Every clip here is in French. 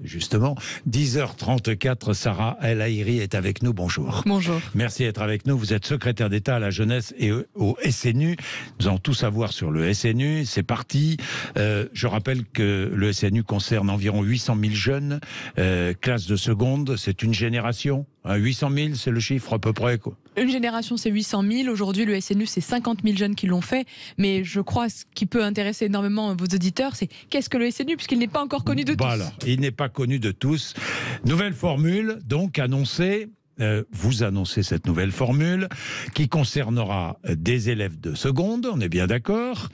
Justement, 10h34, Sarah El Haïry est avec nous. Bonjour. Bonjour. Merci d'être avec nous. Vous êtes secrétaire d'État à la jeunesse et au SNU. Nous allons tout savoir sur le SNU. C'est parti. Je rappelle que le SNU concerne environ 800 000 jeunes, classe de seconde. C'est une génération. 800 000, c'est le chiffre à peu près, quoi. Une génération, c'est 800 000. Aujourd'hui, le SNU, c'est 50 000 jeunes qui l'ont fait. Mais je crois ce qui peut intéresser énormément vos auditeurs, c'est qu'est-ce que le SNU, puisqu'il n'est pas encore connu de tous. Voilà, il n'est pas connu de tous. Nouvelle formule, donc annoncée. Vous annoncez cette nouvelle formule qui concernera des élèves de seconde, on est bien d'accord,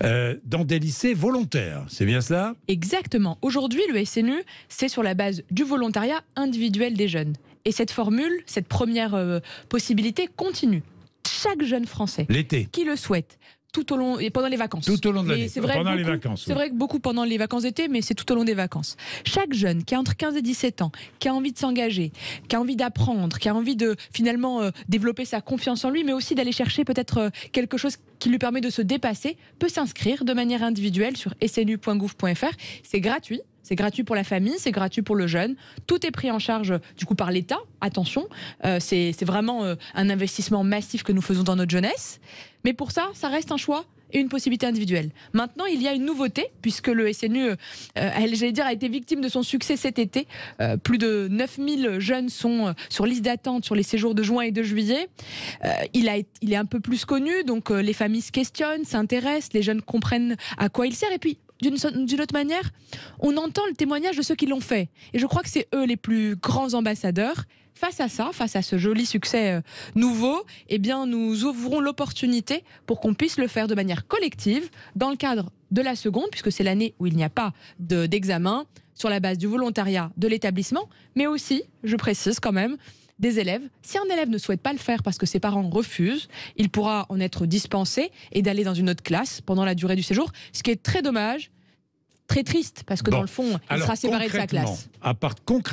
dans des lycées volontaires, c'est bien cela ? Exactement. Aujourd'hui, le SNU, c'est sur la base du volontariat individuel des jeunes. Et cette formule, cette première possibilité continue. Chaque jeune Français qui le souhaite, tout au long et pendant les vacances. Tout au long de l'année, pendant les vacances. C'est vrai que beaucoup pendant les vacances d'été, mais c'est tout au long des vacances. Chaque jeune qui a entre 15 et 17 ans, qui a envie de s'engager, qui a envie d'apprendre, qui a envie de finalement développer sa confiance en lui, mais aussi d'aller chercher peut-être quelque chose qui lui permet de se dépasser, peut s'inscrire de manière individuelle sur snu.gouv.fr. C'est gratuit. C'est gratuit pour la famille, c'est gratuit pour le jeune. Tout est pris en charge du coup par l'État. Attention, c'est vraiment un investissement massif que nous faisons dans notre jeunesse. Mais pour ça, ça reste un choix et une possibilité individuelle. Maintenant, il y a une nouveauté, puisque le SNU, a été victime de son succès cet été. Plus de 9000 jeunes sont sur liste d'attente sur les séjours de juin et de juillet. Il est un peu plus connu, donc les familles se questionnent, s'intéressent, les jeunes comprennent à quoi il sert. Et puis, d'une autre manière, on entend le témoignage de ceux qui l'ont fait. Et je crois que c'est eux les plus grands ambassadeurs. Face à ça, face à ce joli succès nouveau, eh bien, nous ouvrons l'opportunité pour qu'on puisse le faire de manière collective, dans le cadre de la seconde, puisque c'est l'année où il n'y a pas d'examen, sur la base du volontariat de l'établissement, mais aussi, je précise quand même, des élèves. Si un élève ne souhaite pas le faire parce que ses parents refusent, il pourra en être dispensé et d'aller dans une autre classe pendant la durée du séjour, ce qui est très dommage, très triste, parce que dans le fond, il sera séparé de sa classe.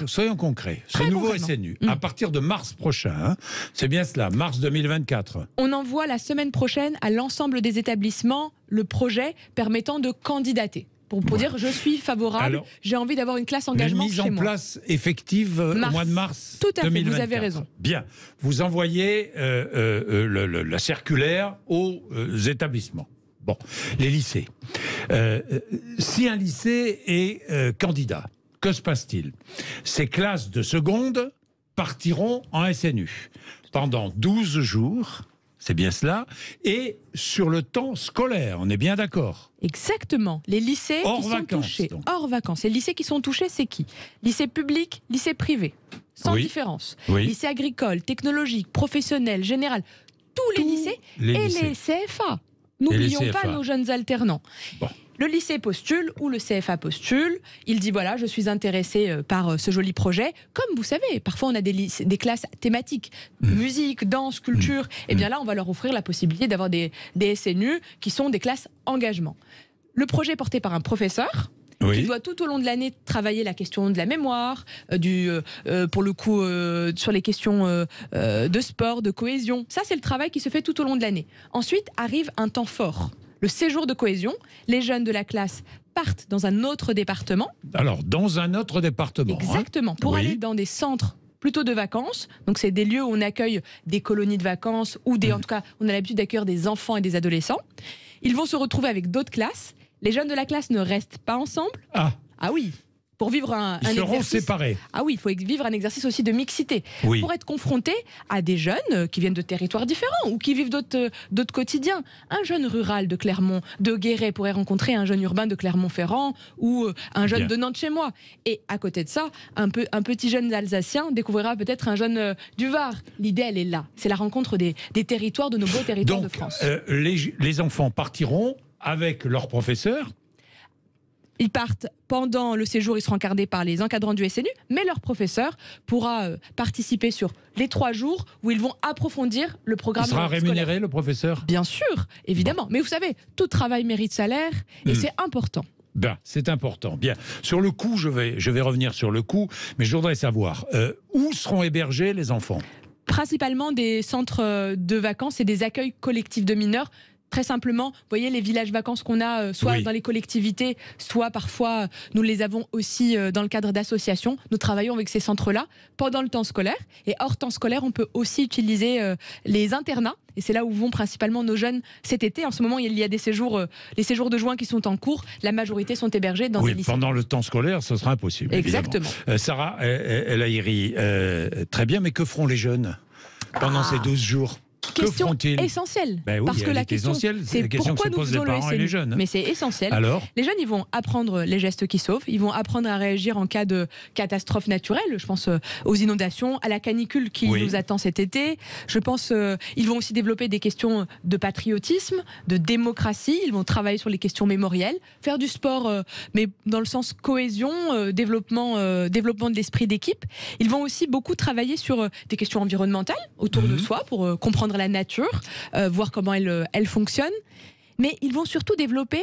Soyons concrets, ce nouveau SNU, à partir de mars prochain, c'est bien cela, mars 2024. On envoie la semaine prochaine à l'ensemble des établissements le projet permettant de candidater. Pour dire je suis favorable, j'ai envie d'avoir une classe engagement chez moi. Mise en place effective au mois de mars 2024. Tout à fait, vous avez raison. Bien, vous envoyez la circulaire aux établissements. Bon, les lycées. Si un lycée est candidat, que se passe-t-il ? Ces classes de seconde partiront en SNU pendant 12 jours. C'est bien cela. Et sur le temps scolaire, on est bien d'accord. Exactement. Les lycées qui sont touchés. Hors vacances. Et les lycées qui sont touchés, c'est qui ? Lycée public, lycée privé. Sans différence. Oui. Lycée agricole, technologique, professionnel, général. Tous les lycées et les CFA. N'oublions pas nos jeunes alternants. Bon. Le lycée postule ou le CFA postule. Il dit voilà, je suis intéressé par ce joli projet. Comme vous savez, parfois on a des classes thématiques, musique, danse, culture. Et bien là, on va leur offrir la possibilité d'avoir des SNU qui sont des classes engagement. Le projet est porté par un professeur. Qui doit tout au long de l'année travailler la question de la mémoire, pour le coup sur les questions de sport, de cohésion. Ça, c'est le travail qui se fait tout au long de l'année. Ensuite arrive un temps fort. Le séjour de cohésion, les jeunes de la classe partent dans un autre département. Alors, dans un autre département. Exactement, pour aller dans des centres plutôt de vacances. Donc, c'est des lieux où on accueille des colonies de vacances ou en tout cas, on a l'habitude d'accueillir des enfants et des adolescents. Ils vont se retrouver avec d'autres classes. Les jeunes de la classe ne restent pas ensemble. Ah oui. Pour vivre un exercice. Ils seront séparés. Ah oui, il faut vivre un exercice aussi de mixité. Oui. Pour être confronté à des jeunes qui viennent de territoires différents ou qui vivent d'autres quotidiens. Un jeune rural de Clermont, de Guéret pourrait rencontrer un jeune urbain de Clermont-Ferrand ou un jeune de Nantes chez moi. Et à côté de ça, un petit jeune alsacien découvrira peut-être un jeune du Var. L'idée, elle est là. C'est la rencontre des territoires, de nos beaux territoires de France. Les enfants partiront avec leurs professeurs. Ils partent pendant le séjour, ils seront encadrés par les encadrants du SNU, mais leur professeur pourra participer sur les 3 jours où ils vont approfondir le programme scolaire. Il sera rémunéré, le professeur ? Bien sûr, évidemment. Bon. Mais vous savez, tout travail mérite salaire et c'est important. Ben, c'est important. Bien. Sur le coût, je vais revenir sur le coût, mais je voudrais savoir où seront hébergés les enfants ? Principalement des centres de vacances et des accueils collectifs de mineurs très simplement, vous voyez les villages vacances qu'on a, soit dans les collectivités, soit parfois nous les avons aussi dans le cadre d'associations. Nous travaillons avec ces centres-là pendant le temps scolaire. Et hors temps scolaire, on peut aussi utiliser les internats. Et c'est là où vont principalement nos jeunes cet été. En ce moment, il y a des séjours, les séjours de juin qui sont en cours. La majorité sont hébergés dans des lycées. Pendant le temps scolaire, ce sera impossible. Exactement. Sarah El Haïry, très bien, mais que feront les jeunes pendant ces 12 jours? Question essentielle. Parce que la question, c'est pourquoi nous faisons le SNU. Les jeunes. Mais c'est essentiel. Alors, les jeunes, ils vont apprendre les gestes qui sauvent. Ils vont apprendre à réagir en cas de catastrophe naturelle. Je pense aux inondations, à la canicule qui nous attend cet été. Je pense ils vont aussi développer des questions de patriotisme, de démocratie. Ils vont travailler sur les questions mémorielles, faire du sport, mais dans le sens cohésion, développement de l'esprit d'équipe. Ils vont aussi beaucoup travailler sur des questions environnementales autour de soi pour comprendre la nature, voir comment elle fonctionne. Mais ils vont surtout développer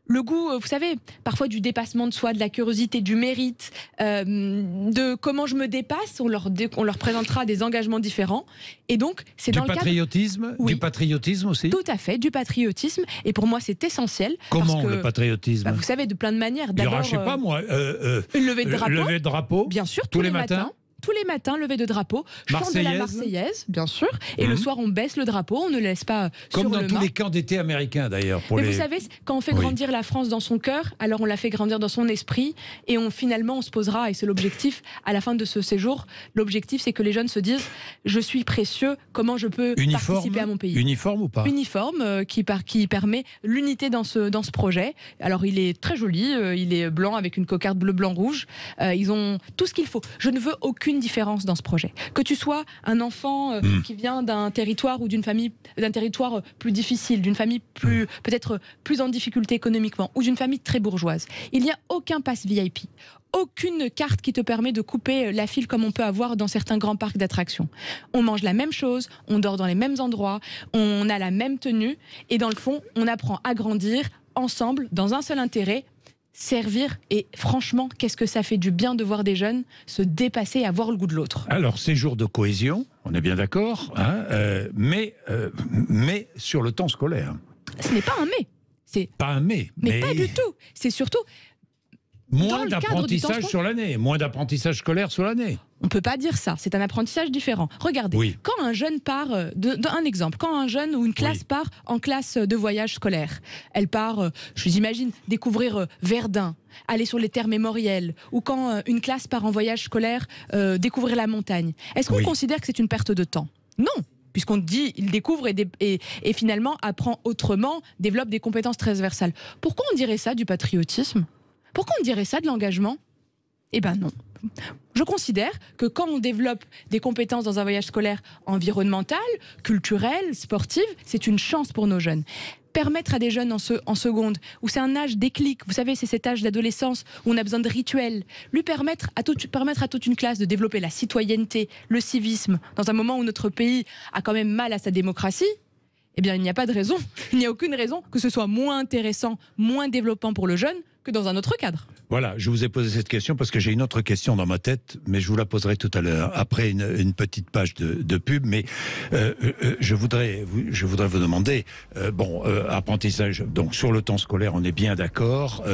le goût, vous savez, parfois du dépassement de soi, de la curiosité, du mérite, de comment je me dépasse. On leur présentera des engagements différents. Et donc, c'est dans le cadre... Du patriotisme aussi. Tout à fait, du patriotisme. Et pour moi, c'est essentiel. Comment le patriotisme? Vous savez, de plein de manières. Il y aura, je sais pas moi, une levée de drapeau. Levée de drapeau. Bien sûr, tous les matins. Tous les matins, levée de drapeau, chant de la Marseillaise, bien sûr. Et le soir, on baisse le drapeau, on ne le laisse pas sur le mât. Comme dans tous les camps d'été américains, d'ailleurs. Mais vous savez, quand on fait grandir la France dans son cœur, alors on la fait grandir dans son esprit. Et finalement, on se posera, et c'est l'objectif, à la fin de ce séjour, l'objectif, c'est que les jeunes se disent « Je suis précieux, comment je peux participer à mon pays ?» Uniforme ou pas? Uniforme, qui permet l'unité dans ce projet. Alors, il est très joli, il est blanc avec une cocarde bleu-blanc-rouge. Ils ont tout ce qu'il faut. Je ne veux aucune différence dans ce projet. Que tu sois un enfant qui vient d'un territoire ou d'un territoire plus difficile, d'une famille peut-être plus en difficulté économiquement, ou d'une famille très bourgeoise, il n'y a aucun pass VIP. Aucune carte qui te permet de couper la file comme on peut avoir dans certains grands parcs d'attractions. On mange la même chose, on dort dans les mêmes endroits, on a la même tenue, et dans le fond, on apprend à grandir ensemble, dans un seul intérêt, servir. Et franchement, qu'est-ce que ça fait du bien de voir des jeunes se dépasser et avoir le goût de l'autre. Alors, séjour de cohésion, on est bien d'accord, mais sur le temps scolaire. Ce n'est pas un mais. C'est pas un mais. Mais pas du tout. C'est surtout... Moins d'apprentissage sur l'année, moins d'apprentissage scolaire sur l'année. On ne peut pas dire ça, c'est un apprentissage différent. Regardez, quand un jeune part, un exemple, quand un jeune ou une classe part en classe de voyage scolaire, elle part, je vous imagine, découvrir Verdun, aller sur les terres mémorielles, ou quand une classe part en voyage scolaire, découvrir la montagne. Est-ce qu'on considère que c'est une perte de temps? Non, puisqu'on dit, il découvre et finalement apprend autrement, développe des compétences transversales. Pourquoi on dirait ça du patriotisme? Pourquoi on dirait ça de l'engagement? Eh ben non. Je considère que quand on développe des compétences dans un voyage scolaire environnemental, culturel, sportif, c'est une chance pour nos jeunes. Permettre à des jeunes en seconde, où c'est un âge déclic, vous savez, c'est cet âge d'adolescence où on a besoin de rituels, permettre à toute une classe de développer la citoyenneté, le civisme, dans un moment où notre pays a quand même mal à sa démocratie, eh bien il n'y a pas de raison, il n'y a aucune raison que ce soit moins intéressant, moins développant pour le jeune que dans un autre cadre. Voilà, je vous ai posé cette question parce que j'ai une autre question dans ma tête, mais je vous la poserai tout à l'heure, après une petite page de pub. Mais je voudrais vous demander, apprentissage, donc sur le temps scolaire, on est bien d'accord,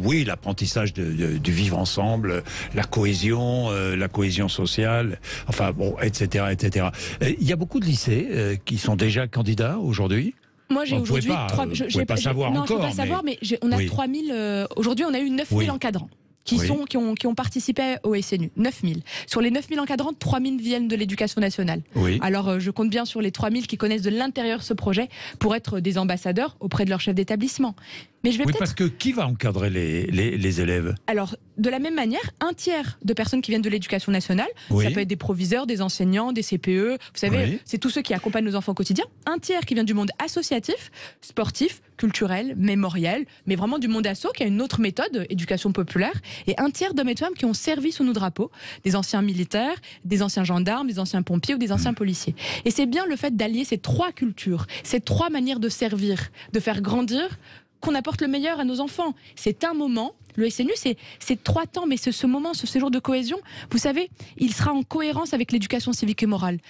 oui, l'apprentissage du vivre ensemble, la cohésion sociale, enfin bon, etc., etc. Il y a beaucoup de lycées qui sont déjà candidats aujourd'hui. Moi, j'ai aujourd'hui... Je ne peux pas savoir encore. Non, je ne peux pas savoir, mais on a 3000... aujourd'hui, on a eu 9000 encadrants qui ont participé au SNU. 9000. Sur les 9000 encadrants, 3000 viennent de l'éducation nationale. Oui. Alors, je compte bien sur les 3000 qui connaissent de l'intérieur ce projet pour être des ambassadeurs auprès de leur chef d'établissement. Mais je vais parce que qui va encadrer les élèves? Alors, de la même manière, un tiers de personnes qui viennent de l'éducation nationale, ça peut être des proviseurs, des enseignants, des CPE, vous savez, c'est tous ceux qui accompagnent nos enfants au quotidien. Un tiers qui vient du monde associatif, sportif, culturel, mémoriel, mais vraiment du monde asso, qui a une autre méthode, éducation populaire, et un tiers d'hommes et de femmes qui ont servi sous nos drapeaux, des anciens militaires, des anciens gendarmes, des anciens pompiers ou des anciens policiers. Et c'est bien le fait d'allier ces trois cultures, ces trois manières de servir, de faire grandir, qu'on apporte le meilleur à nos enfants. C'est un moment, le SNU, c'est 3 temps, mais ce moment, ce séjour de cohésion, vous savez, il sera en cohérence avec l'éducation civique et morale.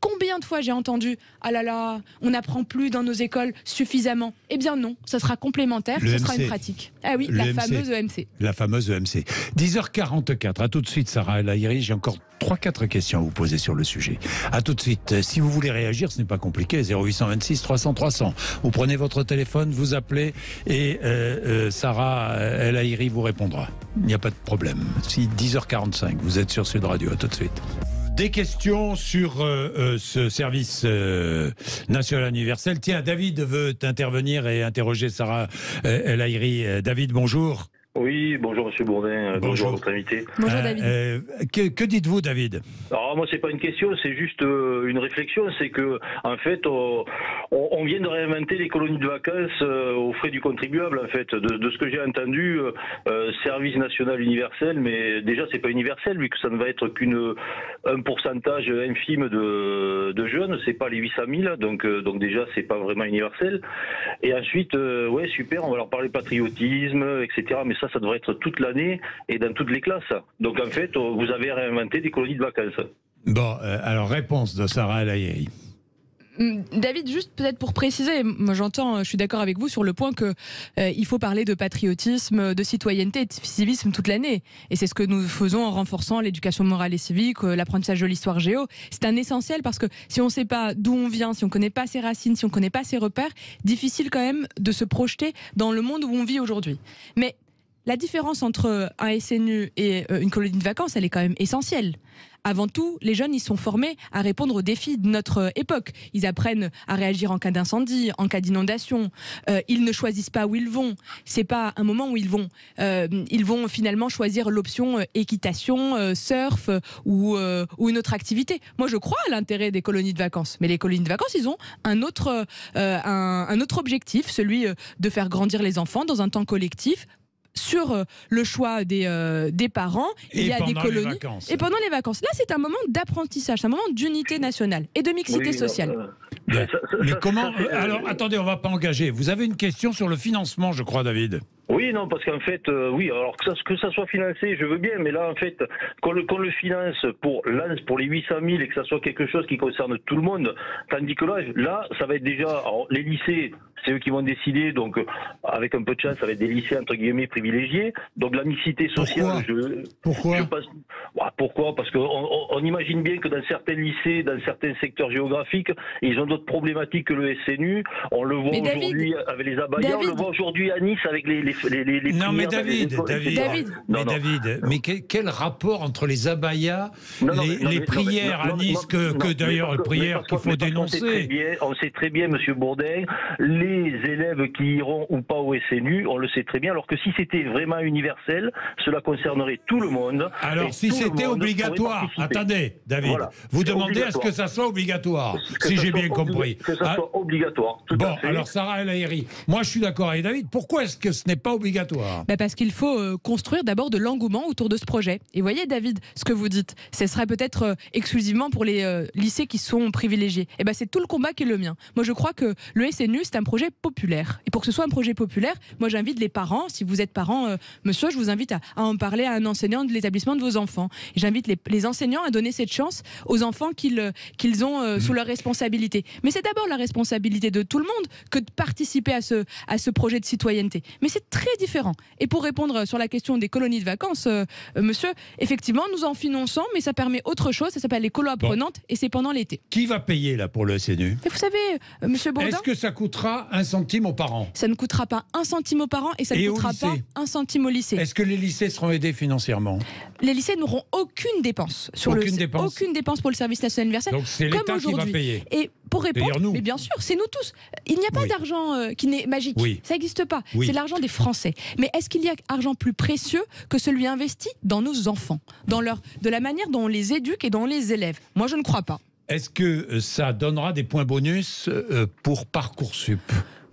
Combien de fois j'ai entendu « Ah là là, on n'apprend plus dans nos écoles suffisamment ». Eh bien non, ça sera complémentaire, ce sera une pratique. Ah oui, la fameuse EMC. La fameuse EMC. 10h44, à tout de suite Sarah El Haïry, j'ai encore 3-4 questions à vous poser sur le sujet. À tout de suite. Si vous voulez réagir, ce n'est pas compliqué, 0826 300 300. Vous prenez votre téléphone, vous appelez et Sarah El Haïry vous répondra. Il n'y a pas de problème. Si 10h45, vous êtes sur Sud Radio, à tout de suite. Des questions sur ce service national universel. Tiens, David veut intervenir et interroger Sarah El Haïry. David, bonjour. Oui, bonjour Monsieur Bourdin, bonjour à votre invité. Bonjour David. Que dites-vous, David? Alors moi, c'est pas une question, c'est juste une réflexion. C'est que en fait, on vient de réinventer les colonies de vacances aux frais du contribuable. En fait, de ce que j'ai entendu, service national universel, mais déjà c'est pas universel vu que ça ne va être qu'un pourcentage infime de jeunes. C'est pas les 800 000, donc déjà c'est pas vraiment universel. Et ensuite, ouais, super, on va leur parler patriotisme, etc. Mais ça devrait être toute l'année et dans toutes les classes. Donc en fait, vous avez réinventé des colonies de vacances. Bon, alors réponse de Sarah El Haïry. David, juste peut-être pour préciser, moi j'entends, je suis d'accord avec vous sur le point que il faut parler de patriotisme, de citoyenneté et de civisme toute l'année. Et c'est ce que nous faisons en renforçant l'éducation morale et civique, l'apprentissage de l'histoire géo. C'est un essentiel parce que si on ne sait pas d'où on vient, si on ne connaît pas ses racines, si on ne connaît pas ses repères, difficile quand même de se projeter dans le monde où on vit aujourd'hui. Mais la différence entre un SNU et une colonie de vacances, elle est quand même essentielle. Avant tout, les jeunes, ils sont formés à répondre aux défis de notre époque. Ils apprennent à réagir en cas d'incendie, en cas d'inondation. Ils ne choisissent pas où ils vont. C'est pas un moment où ils vont finalement choisir l'option équitation, surf ou une autre activité. Moi, je crois à l'intérêt des colonies de vacances. Mais les colonies de vacances, ils ont un autre objectif, celui de faire grandir les enfants dans un temps collectif, sur le choix des parents. Il y a des colonies. Et pendant les vacances. Là, c'est un moment d'apprentissage, c'est un moment d'unité nationale et de mixité sociale. Mais comment... Alors, attendez, on ne va pas engager. Vous avez une question sur le financement, je crois, David. Oui, non, parce qu'en fait, oui, alors que ça soit financé, je veux bien, mais là, en fait, qu'on le finance pour les 800 000 et que ça soit quelque chose qui concerne tout le monde, tandis que là, ça va être déjà, alors, les lycées, c'est eux qui vont décider, donc avec un peu de chance, ça va être des lycées entre guillemets privilégiés. Donc la mixité sociale, Pourquoi pourquoi? Parce qu'on imagine bien que dans certains lycées, dans certains secteurs géographiques, ils ont d'autres problématiques que le SNU. On le voit aujourd'hui avec les abayas, on le voit aujourd'hui à Nice avec les non mais David, mais quel rapport entre les abayas, les prières à Nice, que d'ailleurs prières qu'il faut dénoncer. On sait très bien, Monsieur Bourdin, les élèves qui iront ou pas au SNU, on le sait très bien, alors que si c'était vraiment universel, cela concernerait tout le monde. Alors si c'était obligatoire, attendez David, voilà. Vous demandez à ce que ça soit obligatoire, si j'ai bien compris. Que ça soit obligatoire. Bon, alors Sarah El Haïry, moi je suis d'accord avec David, pourquoi est-ce que ce n'est pas obligatoire? Parce qu'il faut construire d'abord de l'engouement autour de ce projet. Et voyez David, ce que vous dites, ce serait peut-être exclusivement pour les lycées qui sont privilégiés. Et c'est tout le combat qui est le mien. Moi je crois que le SNU c'est un projet populaire. Et pour que ce soit un projet populaire, moi j'invite les parents, si vous êtes parent, monsieur, je vous invite à en parler à un enseignant de l'établissement de vos enfants. Et j'invite les enseignants à donner cette chance aux enfants qu'ils ont sous leur responsabilité. Mais c'est d'abord la responsabilité de tout le monde que de participer à ce projet de citoyenneté. Mais c'est très différent. Et pour répondre sur la question des colonies de vacances, monsieur, effectivement, nous en finançons, mais ça permet autre chose, ça s'appelle les colos apprenantes, et c'est pendant l'été. Qui va payer là pour le SNU? Et vous savez, monsieur Bourdin, est-ce que ça coûtera 1 centime aux parents? Ça ne coûtera pas 1 centime aux parents et ça ne coûtera pas 1 centime au lycée. Est-ce que les lycées seront aidés financièrement? Les lycées n'auront aucune dépense aucune dépense pour le service national universel. Donc c'est l'État qui va payer. Et pour répondre, mais bien sûr, c'est nous tous. Il n'y a pas d'argent qui n'est magique. Ça n'existe pas. C'est l'argent des Français. Mais est-ce qu'il y a argent plus précieux que celui investi dans nos enfants, de la manière dont on les éduque et dont on les élève? Moi, je ne crois pas. Est-ce que ça donnera des points bonus pour Parcoursup?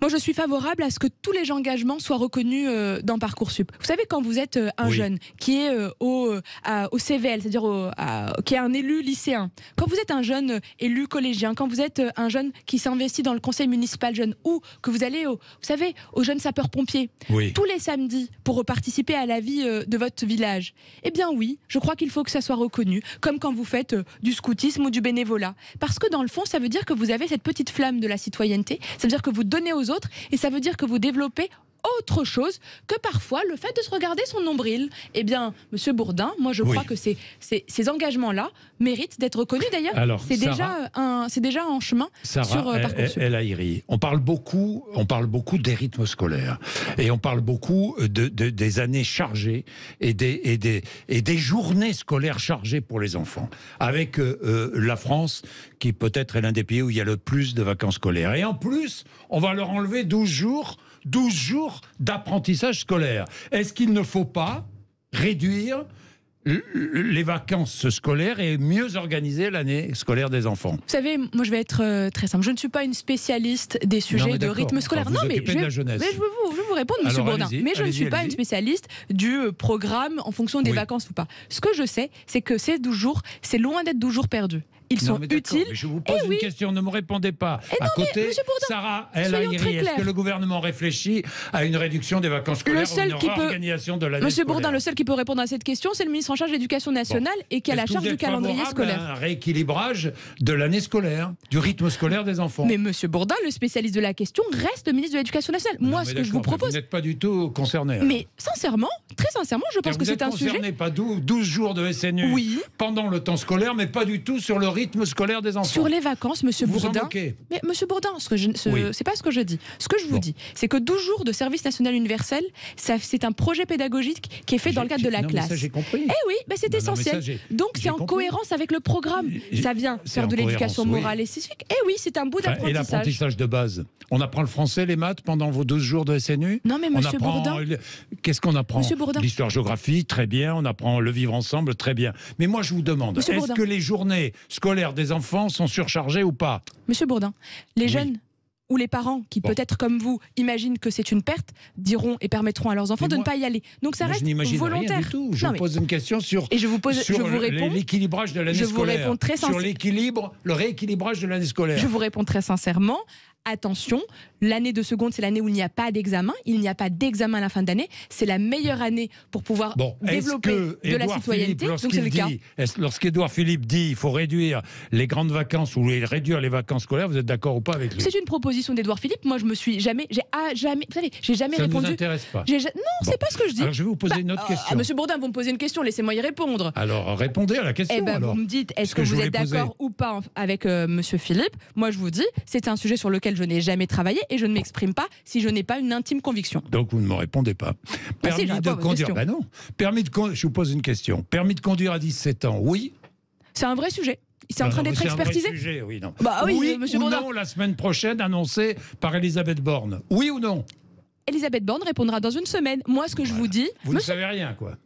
Moi, je suis favorable à ce que tous les engagements soient reconnus dans Parcoursup. Vous savez, quand vous êtes un jeune qui est au CVL, c'est-à-dire qui est un élu lycéen, quand vous êtes un jeune élu collégien, quand vous êtes un jeune qui s'investit dans le conseil municipal jeune, ou que vous allez, vous savez, aux jeunes sapeurs-pompiers, tous les samedis, pour participer à la vie de votre village, eh bien oui, je crois qu'il faut que ça soit reconnu, comme quand vous faites du scoutisme ou du bénévolat. Parce que dans le fond, ça veut dire que vous avez cette petite flamme de la citoyenneté, ça veut dire que vous donnez aux autres, et ça veut dire que vous développez autre chose que parfois le fait de se regarder son nombril. Eh bien, Monsieur Bourdin, moi je crois que ces engagements-là méritent d'être reconnus. D'ailleurs, c'est déjà en chemin sur Parcoursup. El Haïry, on parle beaucoup des rythmes scolaires et on parle beaucoup des années chargées et des journées scolaires chargées pour les enfants. Avec la France, qui peut-être est l'un des pays où il y a le plus de vacances scolaires. Et en plus, on va leur enlever 12 jours d'apprentissage scolaire. Est-ce qu'il ne faut pas réduire les vacances scolaires et mieux organiser l'année scolaire des enfants? Vous savez, moi je vais être très simple. Je ne suis pas une spécialiste des sujets de rythme scolaire. Enfin, je vais vous répondre, Monsieur Bourdin. Mais je ne suis pas une spécialiste du programme en fonction des vacances ou pas. Ce que je sais, c'est que ces 12 jours, c'est loin d'être 12 jours perdus. Ils sont utiles. Mais je vous pose une question, ne me répondez pas. À côté, Sarah El Haïry, est-ce que le gouvernement réfléchit à une réduction des vacances scolaires ou une réorganisation de l'année scolaire? Monsieur Bourdin, le seul qui peut répondre à cette question, c'est le ministre en charge de l'Éducation nationale et qui a la charge du calendrier scolaire. Un rééquilibrage de l'année scolaire, du rythme scolaire des enfants. Mais Monsieur Bourdin, le spécialiste de la question, reste le ministre de l'Éducation nationale. Moi, ce que je vous propose... Vous n'êtes pas du tout concerné. Mais sincèrement, très sincèrement, je pense que c'est un sujet... Vous n'êtes concerné, pas 12 jours de SNU pendant le temps scolaire, mais pas du tout sur le rythme scolaire des enfants. Sur les vacances, Monsieur Bourdin. Mais Monsieur Bourdin, c'est pas ce que je dis. Ce que je vous dis, c'est que 12 jours de service national universel, c'est un projet pédagogique qui est fait dans le cadre de la classe. Ça, j'ai compris. Eh oui, c'est essentiel. Donc c'est en cohérence avec le programme. Ça vient faire de l'éducation morale et civique. Eh oui, c'est un bout d'apprentissage. Et l'apprentissage de base. On apprend le français, les maths pendant vos 12 jours de SNU? Non, mais Monsieur Bourdin. Qu'est-ce qu'on apprend? L'histoire-géographie, très bien. On apprend le vivre ensemble, très bien. Mais moi, je vous demande, est-ce que les journées scolaires des enfants sont surchargés ou pas? Monsieur Bourdin, les jeunes ou les parents qui, peut-être comme vous, imaginent que c'est une perte, diront et permettrent à leurs enfants de ne pas y aller. Donc ça reste volontaire. Rien du tout. Je vous pose une question sur l'équilibrage de l'année scolaire. Je vous réponds très sincèrement. Le rééquilibrage de l'année scolaire. Je vous réponds très sincèrement. Attention, l'année de seconde, c'est l'année où il n'y a pas d'examen. Il n'y a pas d'examen à la fin d'année. C'est la meilleure année pour pouvoir développer de la citoyenneté. Donc c'est le cas. Lorsqu'Édouard Philippe dit qu'il faut réduire les grandes vacances ou réduire les vacances scolaires, vous êtes d'accord ou pas avec lui? C'est une proposition d'Édouard Philippe. Moi, je me suis jamais, vous savez, j'ai jamais répondu. Ça ne vous intéresse pas? Non, c'est pas ce que je dis. Alors je vais vous poser une autre question. Monsieur Bourdin, vous me posez une question, laissez-moi y répondre. Alors répondez à la question. Vous me dites, est-ce que vous êtes d'accord ou pas avec Monsieur Philippe? Moi, je vous dis, c'est un sujet sur lequel je n'ai jamais travaillé et je ne m'exprime pas si je n'ai pas une intime conviction. Donc vous ne me répondez pas. Permis de conduire, non. Je vous pose une question. Permis de conduire à 17 ans, oui? C'est un vrai sujet. C'est en train d'être expertisé. C'est un vrai sujet, oui, non. Oui, Monsieur Bourdin. Non, la semaine prochaine annoncée par Elisabeth Borne. Oui ou non? Elisabeth Borne répondra dans une semaine. Moi, ce que je vous dis... Vous ne savez rien, quoi.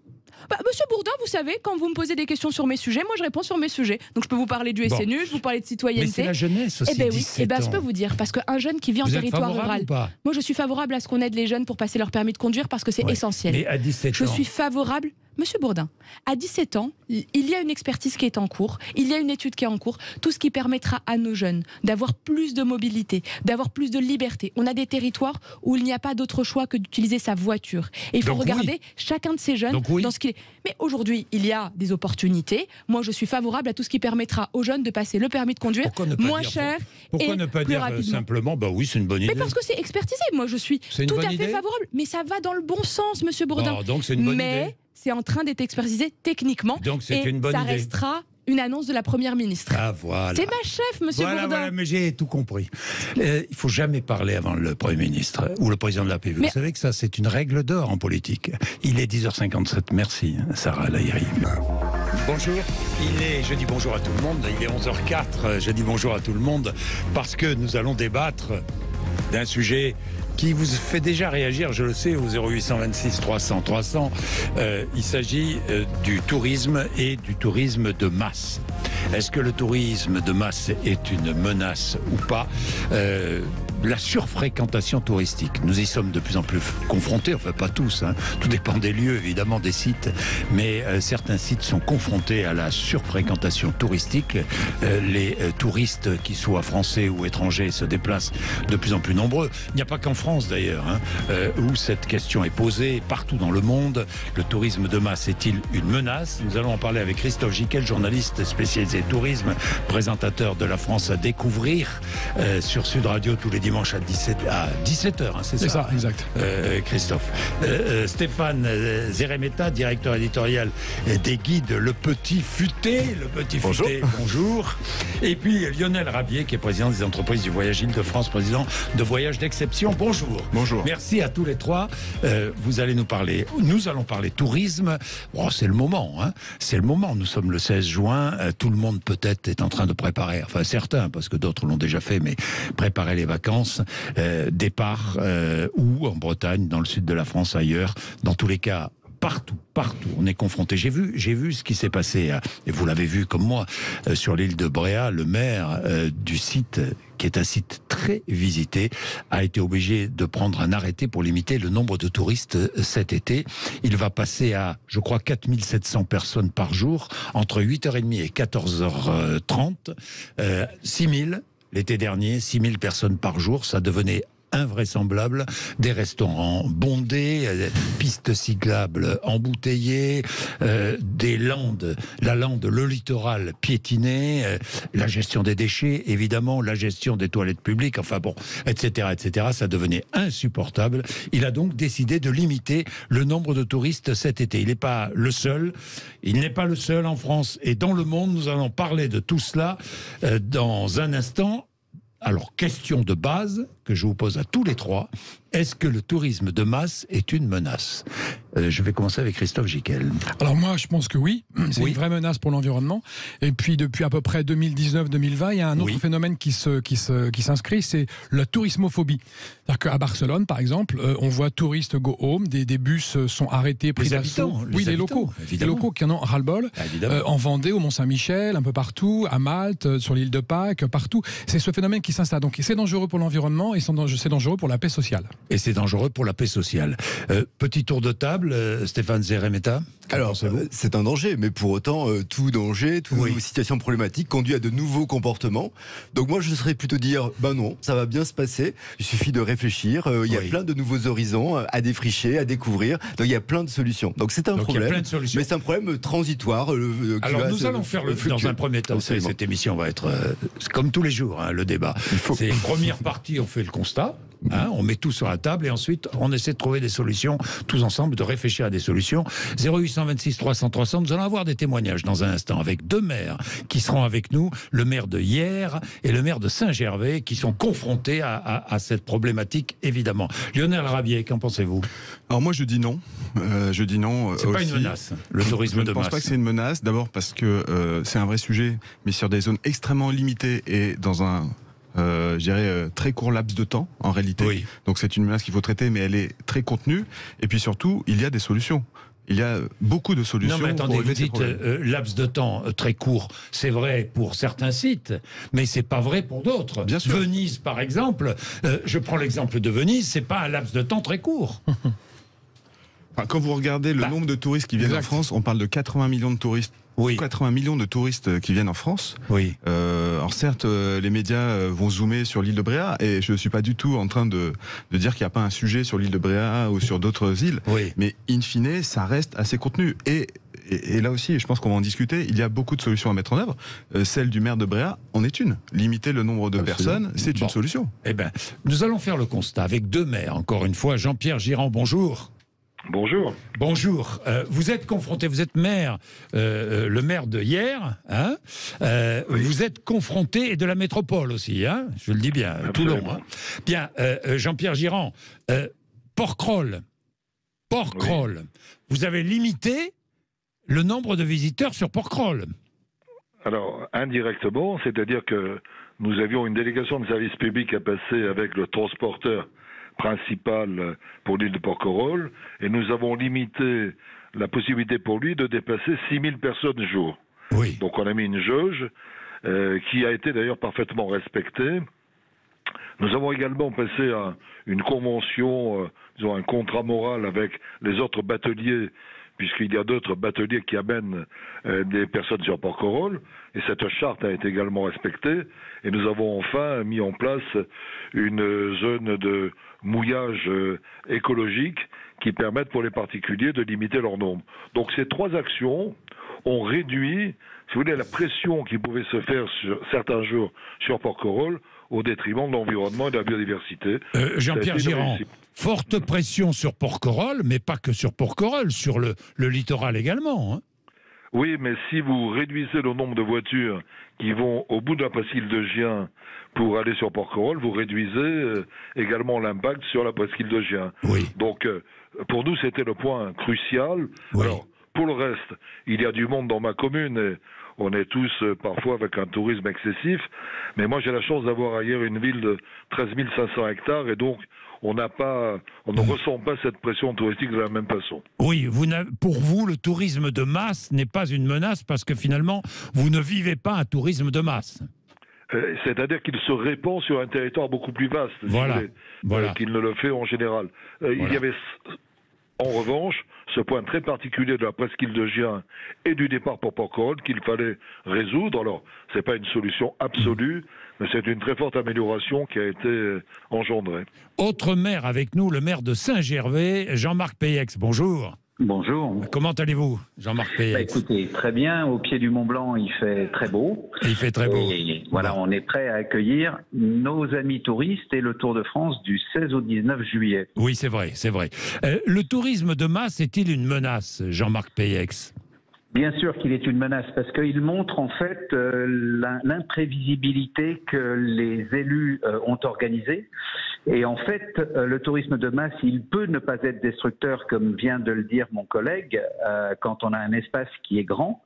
Monsieur Bourdin, vous savez, quand vous me posez des questions sur mes sujets, moi je réponds sur mes sujets. Donc je peux vous parler du SNU, je peux vous parler de citoyenneté. Mais c'est la jeunesse aussi, 17 ans. Je peux vous dire, parce qu'un jeune qui vit en territoire rural, moi je suis favorable à ce qu'on aide les jeunes pour passer leur permis de conduire parce que c'est essentiel. Mais à 17 ans... Je suis favorable... Monsieur Bourdin, à 17 ans, il y a une expertise qui est en cours, il y a une étude qui est en cours, tout ce qui permettra à nos jeunes d'avoir plus de mobilité, d'avoir plus de liberté. On a des territoires où il n'y a pas d'autre choix que d'utiliser sa voiture. Et il faut regarder chacun de ces jeunes dans ce qu'il est. Mais aujourd'hui, il y a des opportunités. Moi, je suis favorable à tout ce qui permettra aux jeunes de passer le permis de conduire moins cher Pourquoi ne pas dire simplement, oui, c'est une bonne idée. Mais parce que c'est expertisé. Moi, je suis tout à fait favorable. Mais ça va dans le bon sens, Monsieur Bourdin. Donc c'est une bonne idée. C'est en train d'être expertisé techniquement. Donc c'est une bonne idée. Ça restera une annonce de la Première ministre. Ah voilà. C'est ma chef, Monsieur Bourdin. Voilà, mais j'ai tout compris. Il faut jamais parler avant le Premier ministre ou le président de la PV. Vous savez que ça, c'est une règle d'or en politique. Il est 10h57. Merci, Sarah El Haïry. Bonjour. Je dis bonjour à tout le monde. Il est 11h04. Je dis bonjour à tout le monde parce que nous allons débattre d'un sujet qui vous fait déjà réagir, je le sais, au 0826 300 300. Il s'agit du tourisme et du tourisme de masse. Est-ce que le tourisme de masse est une menace ou pas? la surfréquentation touristique. Nous y sommes de plus en plus confrontés, enfin pas tous, hein. Tout dépend des lieux, évidemment, des sites, mais certains sites sont confrontés à la surfréquentation touristique. Les touristes, qui soient français ou étrangers, se déplacent de plus en plus nombreux. Il n'y a pas qu'en France d'ailleurs, hein, où cette question est posée, partout dans le monde. Le tourisme de masse est-il une menace? Nous allons en parler avec Christophe Giquel, journaliste spécialisé tourisme, présentateur de La France à découvrir sur Sud Radio tous les dimanches à 17h, hein, c'est ça? C'est ça, exact. Christophe. Stéphane Zeremeta, directeur éditorial des guides Le Petit Futé. Le Petit bonjour. Futé, bonjour. Et puis Lionel Rabier, qui est président des entreprises du voyage Île-de-France, président de Voyages d'Exception. Bonjour. Bonjour. Merci à tous les trois. Nous allons parler tourisme. Oh, c'est le moment, hein. C'est le moment. Nous sommes le 16 juin. Tout le monde peut-être est en train de préparer, enfin certains, parce que d'autres l'ont déjà fait, mais préparer les vacances, départ ou en Bretagne, dans le sud de la France, ailleurs. Dans tous les cas, partout, on est confronté. J'ai vu ce qui s'est passé, et vous l'avez vu comme moi, sur l'île de Bréhat. Le maire du site, qui est un site très visité, a été obligé de prendre un arrêté pour limiter le nombre de touristes cet été. Il va passer à, je crois, 4700 personnes par jour, entre 8h30 et 14h30. 6000 l'été dernier, 6000 personnes par jour, ça devenait invraisemblable. Des restaurants bondés, pistes cyclables embouteillées, des landes, le littoral piétiné, la gestion des déchets, évidemment, la gestion des toilettes publiques, enfin bon, etc., etc. Ça devenait insupportable. Il a donc décidé de limiter le nombre de touristes cet été. Il n'est pas le seul. Il n'est pas le seul en France et dans le monde. Nous allons parler de tout cela dans un instant. Alors, question de base que je vous pose à tous les trois. Est-ce que le tourisme de masse est une menace? Je vais commencer avec Christophe Giquel. Alors moi, je pense que oui. C'est une vraie menace pour l'environnement. Et puis, depuis à peu près 2019-2020, il y a un autre phénomène qui s'inscrit, c'est la tourismophobie. C'est-à-dire qu'à Barcelone, par exemple, on voit touristes go home, des bus sont arrêtés, pris d'assaut. Oui, les locaux. Les locaux qui en ont ras-le-bol. En Vendée, au Mont-Saint-Michel, un peu partout, à Malte, sur l'île de Pâques, partout. C'est ce phénomène qui s'installe. Donc c'est dangereux pour l'environnement et c'est dangereux pour la paix sociale. Et c'est dangereux pour la paix sociale. Petit tour de table, Stéphane Zeremeta. Alors, c'est un danger, mais pour autant, tout danger, toute situation problématique conduit à de nouveaux comportements. Donc moi, je serais plutôt dire, ben non, ça va bien se passer. Il suffit de réfléchir. Il y a plein de nouveaux horizons à défricher, à découvrir. Donc il y a plein de solutions. Donc c'est un problème, mais c'est un problème transitoire. Alors nous allons faire dans un premier temps. Cette émission va être comme tous les jours, hein, le débat. C'est première partie, on fait le constat. Hein, on met tout sur la table et ensuite on essaie de trouver des solutions tous ensemble, de réfléchir à des solutions. 0826 300 300, nous allons avoir des témoignages dans un instant avec deux maires qui seront avec nous, le maire de Hyères et le maire de Saint-Gervais, qui sont confrontés à cette problématique évidemment. Lionel Rabier, qu'en pensez-vous? Alors moi je dis non. Je dis non. C'est pas une menace, le tourisme de masse. Je ne pense pas que c'est une menace, d'abord parce que c'est un vrai sujet, mais sur des zones extrêmement limitées et dans un je dirais très court laps de temps en réalité. Donc c'est une menace qu'il faut traiter, mais elle est très contenue. Et puis surtout, il y a des solutions. Il y a beaucoup de solutions. Non mais attendez, vous dites laps de temps très court, c'est vrai pour certains sites, mais c'est pas vrai pour d'autres. Bien sûr. Venise par exemple, je prends l'exemple de Venise, c'est pas un laps de temps très court. Quand vous regardez le nombre de touristes qui viennent en France, on parle de 80 millions de touristes. 80 millions de touristes qui viennent en France. Alors certes, les médias vont zoomer sur l'île de Bréhat, et je ne suis pas du tout en train de dire qu'il n'y a pas un sujet sur l'île de Bréhat ou sur d'autres îles, mais in fine, ça reste assez contenu. Et là aussi, je pense qu'on va en discuter, il y a beaucoup de solutions à mettre en œuvre. Celle du maire de Bréhat en est une. Limiter le nombre de personnes, c'est une solution. Eh bien, nous allons faire le constat avec deux maires, encore une fois. Jean-Pierre Girand, bonjour. Bonjour. Bonjour. Vous êtes confronté, vous êtes maire, le maire de Hyères, hein, vous êtes confronté, et de la métropole aussi, hein, je le dis bien, Toulon. Hein. Bien, Jean-Pierre Girand, Porquerolles, vous avez limité le nombre de visiteurs sur Porquerolles. Alors, indirectement, c'est-à-dire que nous avions une délégation de service public à passer avec le transporteur principal pour l'île de Porquerolles, et nous avons limité la possibilité pour lui de déplacer 6000 personnes jour. Donc on a mis une jauge qui a été d'ailleurs parfaitement respectée. Nous avons également passé une convention, disons un contrat moral avec les autres bateliers, puisqu'il y a d'autres bateliers qui amènent des personnes sur Porquerolles, et cette charte a été également respectée, et nous avons enfin mis en place une zone de mouillage écologique qui permettent pour les particuliers de limiter leur nombre. Donc ces 3 actions ont réduit, si vous voulez, la pression qui pouvait se faire sur certains jours sur Porquerolles au détriment de l'environnement et de la biodiversité. Jean-Pierre Girand, forte pression sur Porquerolles, mais pas que sur Porquerolles, sur le littoral également. Hein. Oui, mais si vous réduisez le nombre de voitures qui vont au bout de la presqu'île de Gien pour aller sur Porquerolles, vous réduisez également l'impact sur la presqu'île de Gien. Oui. Donc, pour nous, c'était le point crucial. Oui. Alors, pour le reste, il y a du monde dans ma commune et on est tous parfois avec un tourisme excessif. Mais moi, j'ai la chance d'avoir ailleurs une ville de 13 500 hectares et donc on ne ressent pas cette pression touristique de la même façon. Oui, pour vous, le tourisme de masse n'est pas une menace parce que finalement, vous ne vivez pas un tourisme de masse. C'est-à-dire qu'il se répand sur un territoire beaucoup plus vaste, voilà. Qu'il ne le fait en général. Il y avait en revanche ce point très particulier de la presqu'île de Gien et du départ pour Porquerolles qu'il fallait résoudre. Alors, ce n'est pas une solution absolue, mais c'est une très forte amélioration qui a été engendrée. Autre maire avec nous, le maire de Saint-Gervais, Jean-Marc Peyex. Bonjour. Bonjour. Comment allez-vous, Jean-Marc Peyex? Écoutez, très bien. Au pied du Mont Blanc, il fait très beau. Il fait très beau. Et voilà, on est prêt à accueillir nos amis touristes et le Tour de France du 16 au 19 juillet. Oui, c'est vrai, c'est vrai. Le tourisme de masse est-il une menace, Jean-Marc Peyex? Bien sûr qu'il est une menace parce qu'il montre en fait l'imprévisibilité que les élus ont organisée. Et en fait, le tourisme de masse, il peut ne pas être destructeur, comme vient de le dire mon collègue, quand on a un espace qui est grand,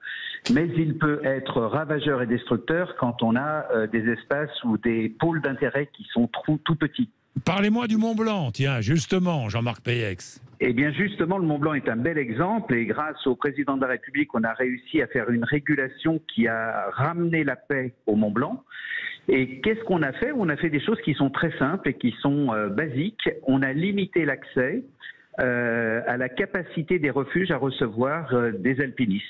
mais il peut être ravageur et destructeur quand on a des espaces ou des pôles d'intérêt qui sont tout petits. Parlez-moi du Mont Blanc, tiens, justement, Jean-Marc Peyex. Eh bien, justement, le Mont Blanc est un bel exemple et grâce au président de la République, on a réussi à faire une régulation qui a ramené la paix au Mont Blanc. Et qu'est-ce qu'on a fait? On a fait des choses qui sont très simples et qui sont basiques. On a limité l'accès à la capacité des refuges à recevoir des alpinistes.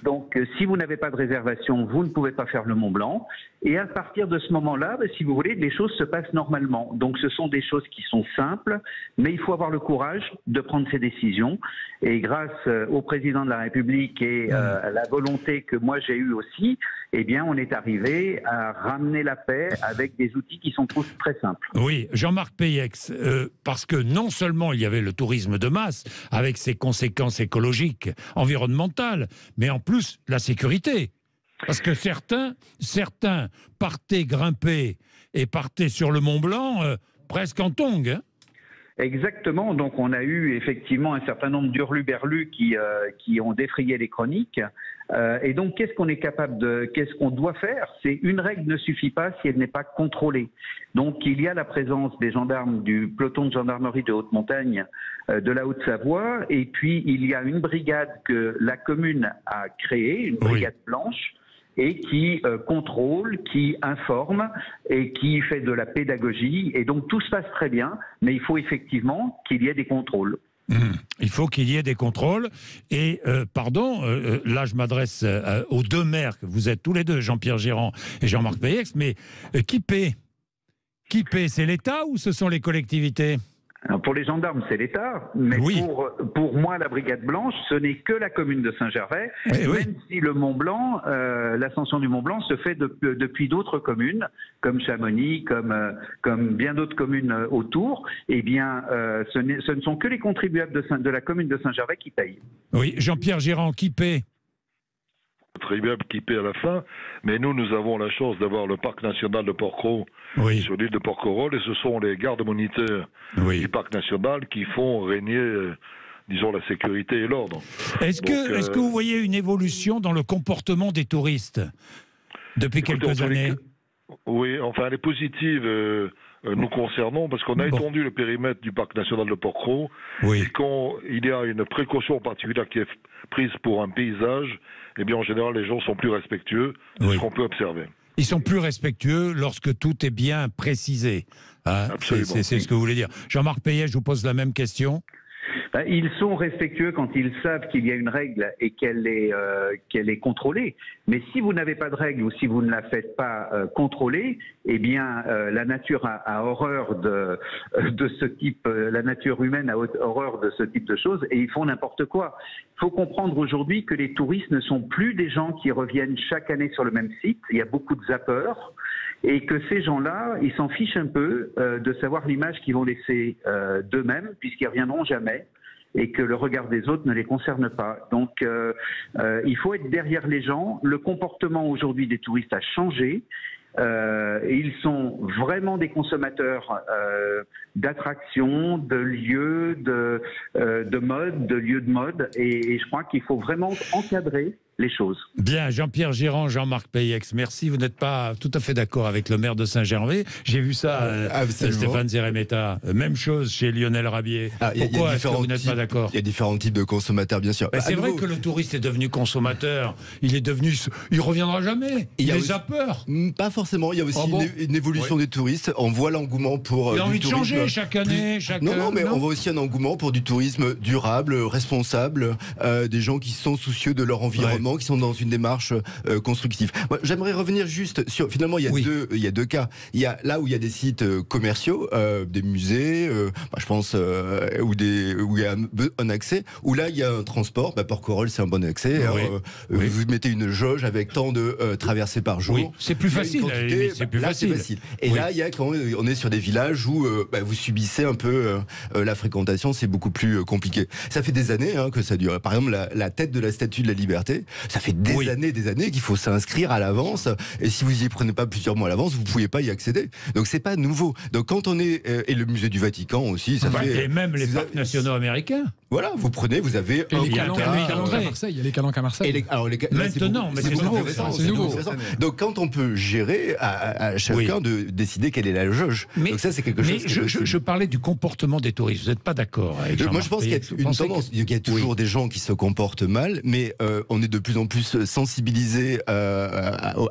Donc, si vous n'avez pas de réservation, vous ne pouvez pas faire le Mont Blanc. Et à partir de ce moment-là, si vous voulez, les choses se passent normalement. Donc, ce sont des choses qui sont simples, mais il faut avoir le courage de prendre ces décisions. Et grâce au président de la République et à la volonté que moi j'ai eue aussi, eh bien, on est arrivé à ramener la paix avec des outils qui sont tous très simples. Oui, Jean-Marc Peyex, parce que non seulement il y avait le tourisme de masse, avec ses conséquences écologiques, environnementales, mais en plus la sécurité. Parce que certains partaient grimper et partaient sur le Mont Blanc presque en tongs. Hein. Exactement. Donc, on a eu effectivement un certain nombre d'hurluberlus qui ont défrayé les chroniques. Et donc, qu'est-ce qu'on doit faire? C'est une règle ne suffit pas si elle n'est pas contrôlée. Donc, il y a la présence des gendarmes du peloton de gendarmerie de haute montagne de la Haute-Savoie. Et puis, il y a une brigade que la commune a créée, une brigade blanche, et qui contrôle, qui informe et qui fait de la pédagogie. Et donc tout se passe très bien, mais il faut effectivement qu'il y ait des contrôles. Il faut qu'il y ait des contrôles. Et là je m'adresse aux deux maires, que vous êtes tous les deux, Jean-Pierre Girand et Jean-Marc Peyex, mais qui paie? Qui paie? C'est l'État ou ce sont les collectivités? Alors pour les gendarmes, c'est l'État, mais pour moi, la Brigade Blanche, ce n'est que la commune de Saint-Gervais, même si le Mont Blanc, l'ascension du Mont Blanc se fait depuis d'autres communes, comme Chamonix, comme bien d'autres communes autour, eh bien, ce ne sont que les contribuables de la commune de Saint-Gervais qui payent. Oui, Jean-Pierre Girand, qui paie? Contribuables qui paient à la fin, mais nous avons la chance d'avoir le parc national de Porquerolles sur l'île de Porquerolles, et ce sont les gardes monitaires du parc national qui font régner, disons, la sécurité et l'ordre. Est-ce que vous voyez une évolution dans le comportement des touristes depuis quelques années? Oui, enfin, elle est positive nous concernant, parce qu'on a étendu le périmètre du parc national de Porquerolles, et quand il y a une précaution particulière qui est prise pour un paysage, eh bien, en général, les gens sont plus respectueux de ce qu'on peut observer. Ils sont plus respectueux lorsque tout est bien précisé. Hein, c'est ce que vous voulez dire. Jean-Marc Payet, je vous pose la même question. Ils sont respectueux quand ils savent qu'il y a une règle et qu'elle est contrôlée. Mais si vous n'avez pas de règle ou si vous ne la faites pas contrôler, eh bien, la nature a horreur de ce type, la nature humaine a horreur de ce type de choses et ils font n'importe quoi. Il faut comprendre aujourd'hui que les touristes ne sont plus des gens qui reviennent chaque année sur le même site. Il y a beaucoup de zappeurs. Et que ces gens-là, ils s'en fichent un peu de savoir l'image qu'ils vont laisser d'eux-mêmes, puisqu'ils reviendront jamais, et que le regard des autres ne les concerne pas. Donc, il faut être derrière les gens. Le comportement aujourd'hui des touristes a changé. Ils sont vraiment des consommateurs d'attractions, de lieux, de mode, de lieux de mode. Et je crois qu'il faut vraiment encadrer les choses. Bien, Jean-Pierre Girand, Jean-Marc Payex, merci. Vous n'êtes pas tout à fait d'accord avec le maire de Saint-Gervais. J'ai vu ça, Stéphane Zeremeta. Même chose chez Lionel Rabier. Pourquoi est-ce que vous n'êtes pas d'accord? Il y a différents types de consommateurs, bien sûr. C'est vrai que le touriste est devenu consommateur. Il reviendra jamais. Il a peur. Pas forcément. Il y a aussi une évolution des touristes. On voit l'engouement pour. Il a envie de changer chaque année. Non, mais on voit aussi un engouement pour du tourisme durable, responsable, des gens qui sont soucieux de leur environnement, qui sont dans une démarche constructive. Moi, j'aimerais revenir juste sur. Finalement, il y a deux cas. Il y a là où il y a des sites commerciaux, des musées, je pense, où il y a un accès. Où là, il y a un transport. Porquerolles, c'est un bon accès. Vous mettez une jauge avec tant de traversées par jour. Oui. C'est plus facile. C'est plus facile. Et là, il y a quand on est sur des villages où vous subissez un peu la fréquentation, c'est beaucoup plus compliqué. Ça fait des années que ça dure. Par exemple, la tête de la Statue de la Liberté, ça fait des années qu'il faut s'inscrire à l'avance. Et si vous y prenez pas plusieurs mois à l'avance, vous pouvez pas y accéder. Donc c'est pas nouveau. Donc quand on est et le musée du Vatican aussi, ça fait. Et même les parcs nationaux américains. Voilà, vous avez les calanques à Marseille. Il y a les calanques à Marseille. Maintenant, mais c'est nouveau. Donc quand on peut gérer à chacun de décider quelle est la jauge. Donc ça, c'est quelque chose. Je parlais du comportement des touristes. Vous n'êtes pas d'accord avec Jean-Marc? Moi, je pense qu'il y a une tendance. Il y a toujours des gens qui se comportent mal, mais on est de plus en plus sensibilisés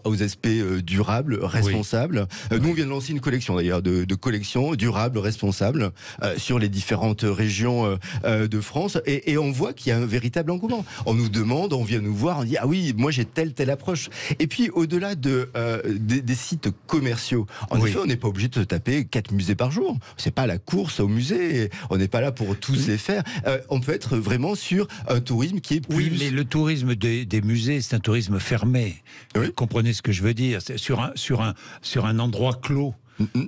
aux aspects durables, responsables. Nous, on vient de lancer une collection d'ailleurs de collections durables, responsables sur les différentes régions de France, et on voit qu'il y a un véritable engouement. On nous demande, on vient nous voir, on dit ah oui, moi j'ai telle approche. Et puis au-delà des sites commerciaux, en effet, on n'est pas obligé de se taper 4 musées par jour. C'est pas la course au musée. On n'est pas là pour tous les faire. On peut être vraiment sur un tourisme qui est plus. Oui, mais le tourisme des musées, c'est un tourisme fermé. Vous comprenez ce que je veux dire? C'est sur un endroit clos.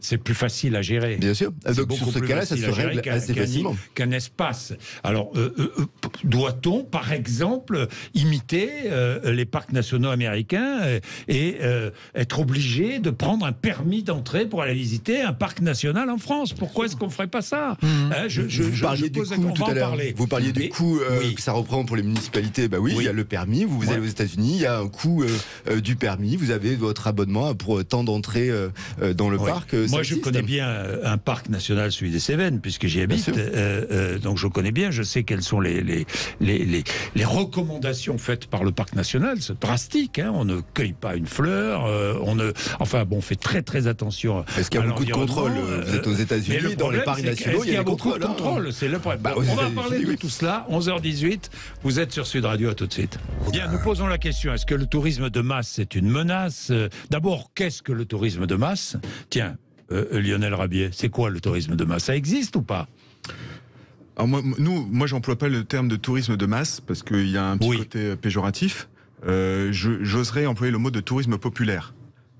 C'est plus facile à gérer. Bien sûr. Donc sur ce cas-là, ça se règle assez facilement. Qu'un espace. Alors, doit-on, par exemple, imiter les parcs nationaux américains et être obligé de prendre un permis d'entrée pour aller visiter un parc national en France? Pourquoi est-ce qu'on ne ferait pas ça? Vous parliez du coût tout à l'heure. Vous parliez du coût que ça reprend pour les municipalités. Il y a le permis. Vous allez aux États-Unis, il y a un coût du permis. Vous avez votre abonnement pour temps d'entrée dans le parc. Moi, je connais bien un parc national, celui des Cévennes, puisque j'y habite. Donc, je connais bien. Je sais quelles sont les recommandations faites par le parc national. C'est drastique. On ne cueille pas une fleur. On fait très très attention. Est-ce qu'il y a beaucoup de contrôle? Vous êtes aux États-unis, dans les parcs nationaux, il y a beaucoup de contrôle. C'est le problème. On va parler de tout cela. 11h18. Vous êtes sur Sud Radio. À tout de suite. Bien, nous posons la question. Est-ce que le tourisme de masse est une menace? D'abord, qu'est-ce que le tourisme de masse? Tiens. Lionel Rabier, c'est quoi le tourisme de masse? Ça existe ou pas? Alors moi j'emploie pas le terme de tourisme de masse parce qu'il y a un petit côté péjoratif. J'oserais employer le mot de tourisme populaire.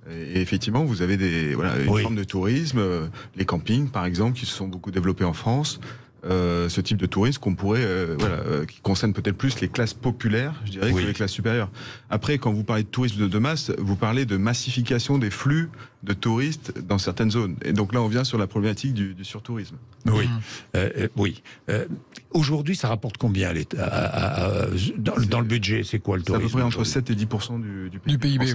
Et effectivement, vous avez une forme de tourisme, les campings par exemple, qui se sont beaucoup développés en France. Ce type de tourisme qu'on pourrait, qui concerne peut-être plus les classes populaires, je dirais, que les classes supérieures. Après, quand vous parlez de tourisme de masse, vous parlez de massification des flux de touristes dans certaines zones. Et donc là, on vient sur la problématique du surtourisme. Aujourd'hui, ça rapporte combien dans le budget? C'est quoi le tourisme? C'est à peu près entre 7 et 10% du PIB.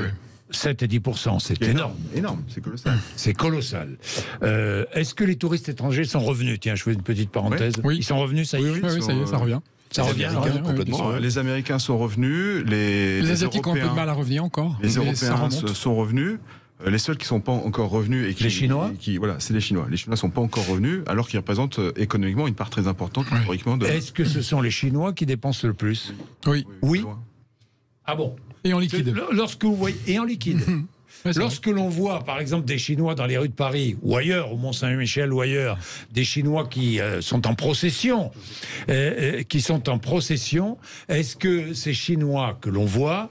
7 et 10%, c'est énorme. Énorme, c'est colossal. C'est colossal. Est-ce que les touristes étrangers sont revenus? Tiens, je fais une petite parenthèse. Oui. Ils sont revenus, ça y est? Oui, ça y est, ça revient. Ça revient complètement. Les Américains sont revenus, les Asiatiques ont un peu de mal à revenir encore. Les Européens sont revenus. Les seuls qui ne sont pas encore revenus et qui, les Chinois, voilà, c'est les Chinois. Les Chinois ne sont pas encore revenus, alors qu'ils représentent économiquement une part très importante historiquement. Est-ce que ce sont les Chinois qui dépensent le plus? Oui. Ah bon? Et en liquide. Lorsque vous voyez, et en liquide. Lorsque l'on voit, par exemple, des Chinois dans les rues de Paris, ou ailleurs, au Mont-Saint-Michel, ou ailleurs, des Chinois qui sont en procession, est-ce que ces Chinois que l'on voit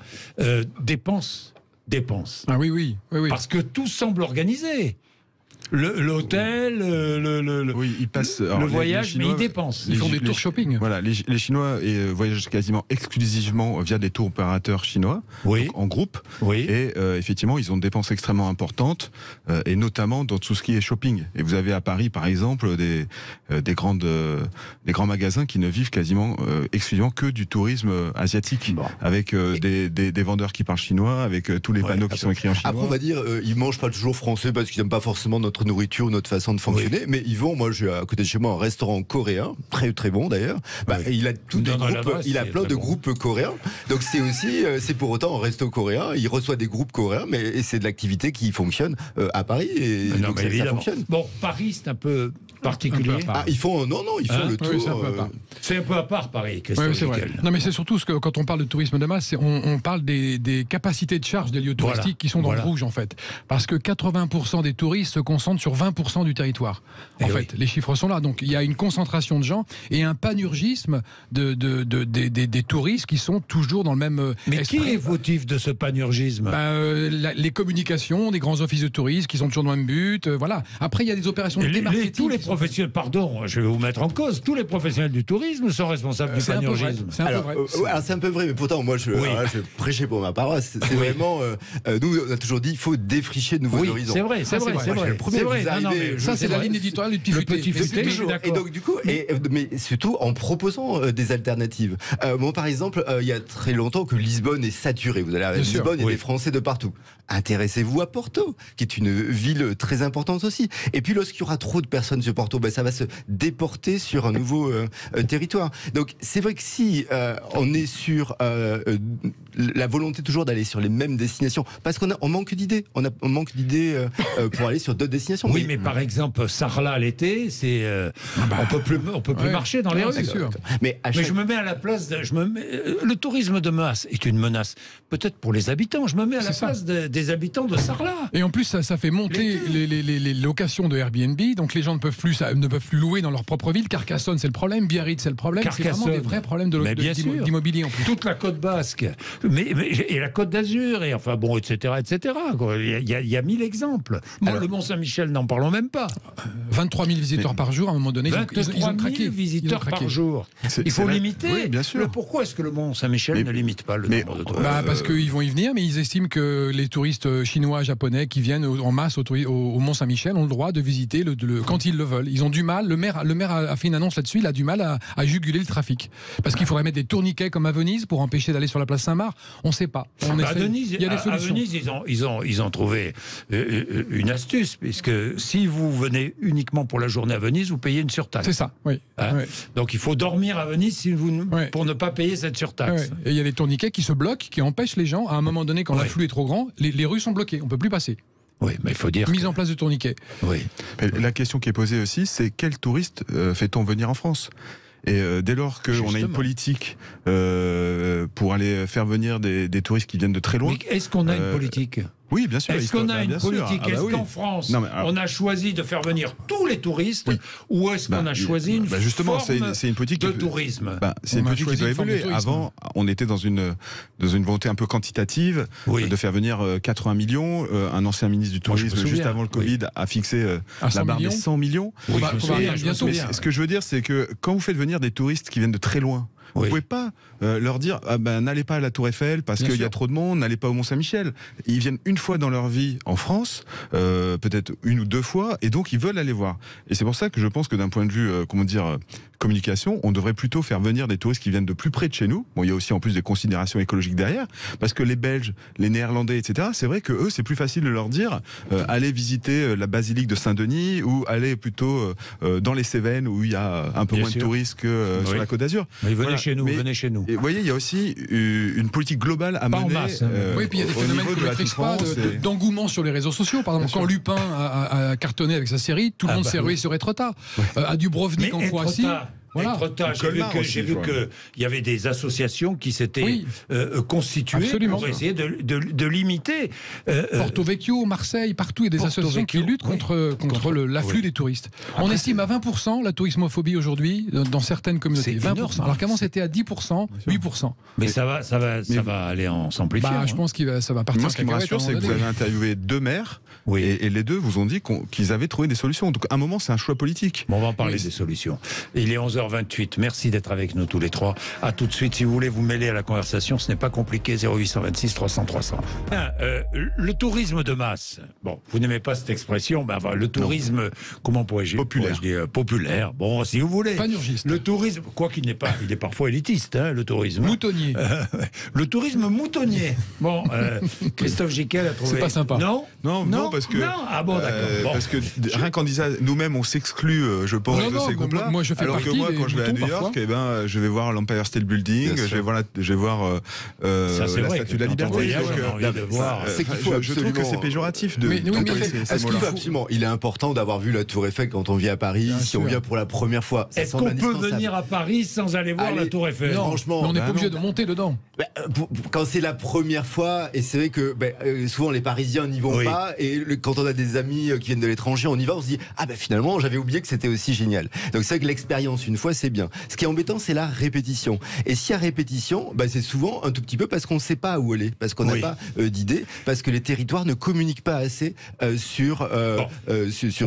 dépensent? Ah oui. Parce que tout semble organisé. L'hôtel, ils passent, le voyage, Chinois, mais ils dépensent. Ils font des tours shopping. Voilà, les Chinois voyagent quasiment exclusivement via des tours opérateurs chinois, donc en groupe. Et effectivement, ils ont des dépenses extrêmement importantes, et notamment dans tout ce qui est shopping. Et vous avez à Paris, par exemple, des grands magasins qui ne vivent quasiment exclusivement que du tourisme asiatique, avec des vendeurs qui parlent chinois, avec tous les panneaux qui sont écrits en chinois. Après, on va dire, ils mangent pas toujours français parce qu'ils n'aiment pas forcément notre nourriture, notre façon de fonctionner, mais ils vont, moi j'ai à côté de chez moi un restaurant coréen, très très bon d'ailleurs, il a tous des groupes, il a plein de groupes coréens, donc c'est aussi, c'est pour autant un resto coréen, il reçoit des groupes coréens, mais c'est de l'activité qui fonctionne à Paris, et donc ça fonctionne. Bon, Paris c'est un peu particulier. Ils font le tour. C'est un peu à part Paris. C'est vrai. Non mais c'est surtout ce que quand on parle de tourisme de masse, on parle des capacités de charge des lieux touristiques qui sont dans le rouge en fait, parce que 80% des touristes se concentrent sur 20% du territoire. En fait, les chiffres sont là. Donc il y a une concentration de gens et un panurgisme des touristes qui sont toujours dans le même. Mais qui est fautif de ce panurgisme? Les communications, des grands offices de tourisme qui sont toujours dans le même but. Voilà. Après, il y a des opérations de démarketing. Tous les professionnels, pardon, je vais vous mettre en cause, tous les professionnels du tourisme sont responsables du panurgisme. C'est un peu vrai, mais pourtant, moi, je prêchais pour ma paroisse. C'est vraiment. Nous, on a toujours dit, il faut défricher de nouveaux horizons. C'est vrai. C'est vrai. Ça, c'est la ligne éditoriale du Petit Futé. Et donc, du coup, mais surtout en proposant des alternatives. Bon, par exemple, il y a très longtemps que Lisbonne est saturée. Vous allez à Lisbonne, il y a des Français de partout. Intéressez-vous à Porto, qui est une ville très importante aussi. Et puis, lorsqu'il y aura trop de personnes sur Porto, ça va se déporter sur un nouveau territoire. Donc, c'est vrai que si on est sur la volonté toujours d'aller sur les mêmes destinations, parce qu'on manque d'idées. On manque d'idées pour aller sur d'autres destinations. Oui, mais par exemple, Sarlat l'été, c'est on peut plus marcher dans les rues. Sûr. Mais je me mets à la place le tourisme de masse est une menace, peut-être pour les habitants. Je me mets à la place des habitants de Sarlat. Et en plus, ça fait monter les locations de Airbnb, donc les gens ne peuvent plus louer dans leur propre ville. Carcassonne, c'est le problème. Biarritz, c'est le problème. C'est vraiment des vrais problèmes d'immobilier en plus. Toute la côte basque, et la côte d'Azur, et enfin bon, etc. Il y a 1000 exemples. Le Mont-Saint-Michel, n'en parlons même pas. 23 000 visiteurs par jour, à un moment donné. 23 000 visiteurs par jour. Il faut limiter. Oui, bien sûr. Pourquoi est-ce que le Mont-Saint-Michel ne limite pas le nombre de touristes? Parce qu'ils vont y venir, mais ils estiment que les touristes chinois, japonais qui viennent en masse au Mont-Saint-Michel ont le droit de visiter quand ils le veulent. Ils ont du mal. Le maire a fait une annonce là-dessus. Il a du mal à juguler le trafic. Parce qu'il faudrait mettre des tourniquets comme à Venise pour empêcher d'aller sur la place Saint-Marc. On ne sait pas. Il y a des solutions. À Venise, ils ont trouvé une astuce, puisque si vous venez uniquement pour la journée à Venise, vous payez une surtaxe. C'est ça, oui. Donc il faut dormir à Venise pour ne pas payer cette surtaxe. Et il y a des tourniquets qui se bloquent, qui empêchent les gens, à un moment donné, quand l'afflux est trop grand, les rues sont bloquées, on ne peut plus passer. Oui, mais il faut dire. Mise en place de tourniquets. Oui. La question qui est posée aussi, c'est quel touriste fait-on venir en France ? Et dès lors qu'on a une politique pour aller faire venir des touristes qui viennent de très loin... Mais est-ce qu'on a une politique ? Oui, bien sûr. Est-ce qu'on a une politique ? Est-ce qu'en France, on a choisi de faire venir tous les touristes, ou est-ce qu'on a choisi une justement, forme c'est une politique de tourisme ? C'est une politique qui doit évoluer. Avant, on était dans une volonté un peu quantitative de faire venir 80 millions. Un ancien ministre du Tourisme, juste avant le Covid, a fixé la barre des 100 millions. Ce que je veux dire, c'est que quand vous faites venir des touristes qui viennent de très loin, vous ne pouvez pas leur dire n'allez pas à la Tour Eiffel parce qu'il y a trop de monde, n'allez pas au Mont-Saint-Michel. Ils viennent une fois dans leur vie en France, peut-être une ou deux fois, et donc ils veulent aller voir. Et c'est pour ça que je pense que d'un point de vue communication, on devrait plutôt faire venir des touristes qui viennent de plus près de chez nous. Bon, il y a aussi en plus des considérations écologiques derrière, parce que les Belges, les Néerlandais, etc., c'est vrai que eux, c'est plus facile de leur dire allez visiter la basilique de Saint-Denis ou allez plutôt dans les Cévennes où il y a un peu moins de touristes que sur la Côte d'Azur. Mais venez chez nous, venez chez nous. Et vous voyez, il y a aussi une politique globale à mener. En masse, oui, puis il y a des phénomènes qu'on ne maîtrise pas, d'engouement sur les réseaux sociaux. Par exemple, quand Lupin a cartonné avec sa série, tout le monde s'est rué sur Etretat. À Dubrovnik en Croatie. Voilà. J'ai vu qu'il y avait des associations qui s'étaient constituées pour essayer de limiter. Porto Vecchio, Marseille, partout, il y a des associations qui luttent contre l'afflux des touristes. On estime à 20% la tourismophobie aujourd'hui dans certaines communautés. 20%. Alors qu'avant c'était à 10%, 8%. Mais ça va aller en s'amplifiant. Je pense que ça va partir. Moi, ce qui me rassure, c'est que vous avez interviewé 2 maires et les 2 vous ont dit qu'ils avaient trouvé des solutions. Donc à un moment, c'est un choix politique. Bon, on va en parler des solutions. Il est 11h28. Merci d'être avec nous tous les 3. À tout de suite. Si vous voulez vous mêler à la conversation, ce n'est pas compliqué. 0826 300 300. Le tourisme de masse. Bon, vous n'aimez pas cette expression. Le tourisme, comment pourrais-je dire populaire. Bon, si vous voulez. Panurgiste. Le tourisme, quoi qu'il n'est pas, il est parfois élitiste, le tourisme. Moutonnier. Le tourisme moutonnier. Bon, Christophe Gicquel a trouvé. C'est pas sympa. Non, parce que. Non, ah bon, d'accord. Parce que rien qu'en disant, nous-mêmes, on s'exclut, je pense, de ces groupes-là. Moi, je fais alors que moi, quand je vais à New York, je vais voir l'Empire State Building, je vais voir la Statue de la Liberté. Je trouve que c'est péjoratif de. Absolument. Il est important d'avoir vu la Tour Eiffel quand on vient à Paris. Si on vient pour la première fois, est-ce qu'on peut venir à Paris sans aller voir la Tour Eiffel? Franchement, on n'est pas obligé de monter dedans. Quand c'est la première fois, et c'est vrai que souvent les Parisiens n'y vont pas, et quand on a des amis qui viennent de l'étranger, on y va, on se dit finalement j'avais oublié que c'était aussi génial. Donc c'est vrai que l'expérience une fois c'est bien. Ce qui est embêtant c'est la répétition. Et s'il y a répétition, c'est souvent un tout petit peu parce qu'on ne sait pas où aller, parce qu'on n'a pas d'idée, parce que les territoires ne communiquent pas assez sur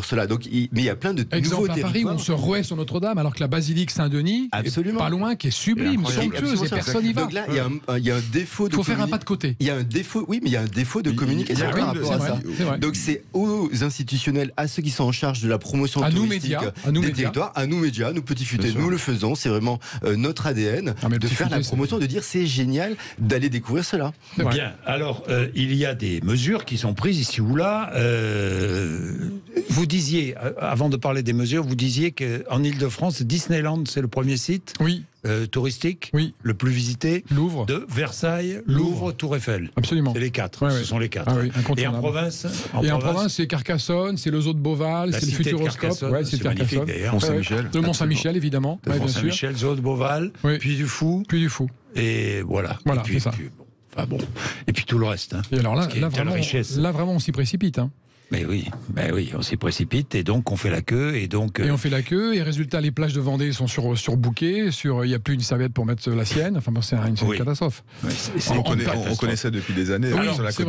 cela. Donc mais il y a plein de nouveaux territoires. À Paris où on se rouait sur Notre-Dame alors que la basilique Saint-Denis est pas loin, qui est sublime, somptueuse et personne n'y va. Donc là il y a un défaut de. Il faut faire un pas de côté. Il y a un défaut, mais il y a un défaut de communication par rapport à ça. Donc c'est aux institutionnels, à ceux qui sont en charge de la promotion touristique des territoires, à nous médias, nous petits futés, nous le faisons, c'est vraiment notre ADN de faire la promotion, de dire c'est génial d'aller découvrir cela. Bien, alors il y a des mesures qui sont prises ici ou là. Vous disiez, avant de parler des mesures, vous disiez qu'en Ile-de-France, Disneyland c'est le premier site touristique, le plus visité. Louvre. De Versailles, Louvre, Tour Eiffel. Absolument. C'est les 4. Ce sont les 4. Et en province En province, c'est Carcassonne, c'est le Zoo de la Beauval, c'est le Futuroscope. C'est magnifique d'ailleurs. Mont-Saint-Michel. Le Mont-Saint-Michel, évidemment. Mont-Saint-Michel, Zoo de Beauval, puis du Fou. Et voilà. Voilà, c'est ça. Et puis tout le reste. Et alors là vraiment, on s'y précipite. Mais oui, on s'y précipite et donc on fait la queue et on fait la queue et résultat les plages de Vendée sont surbookées, il n'y a plus une serviette pour mettre la sienne. Enfin c'est une catastrophe. On connaît ça depuis des années.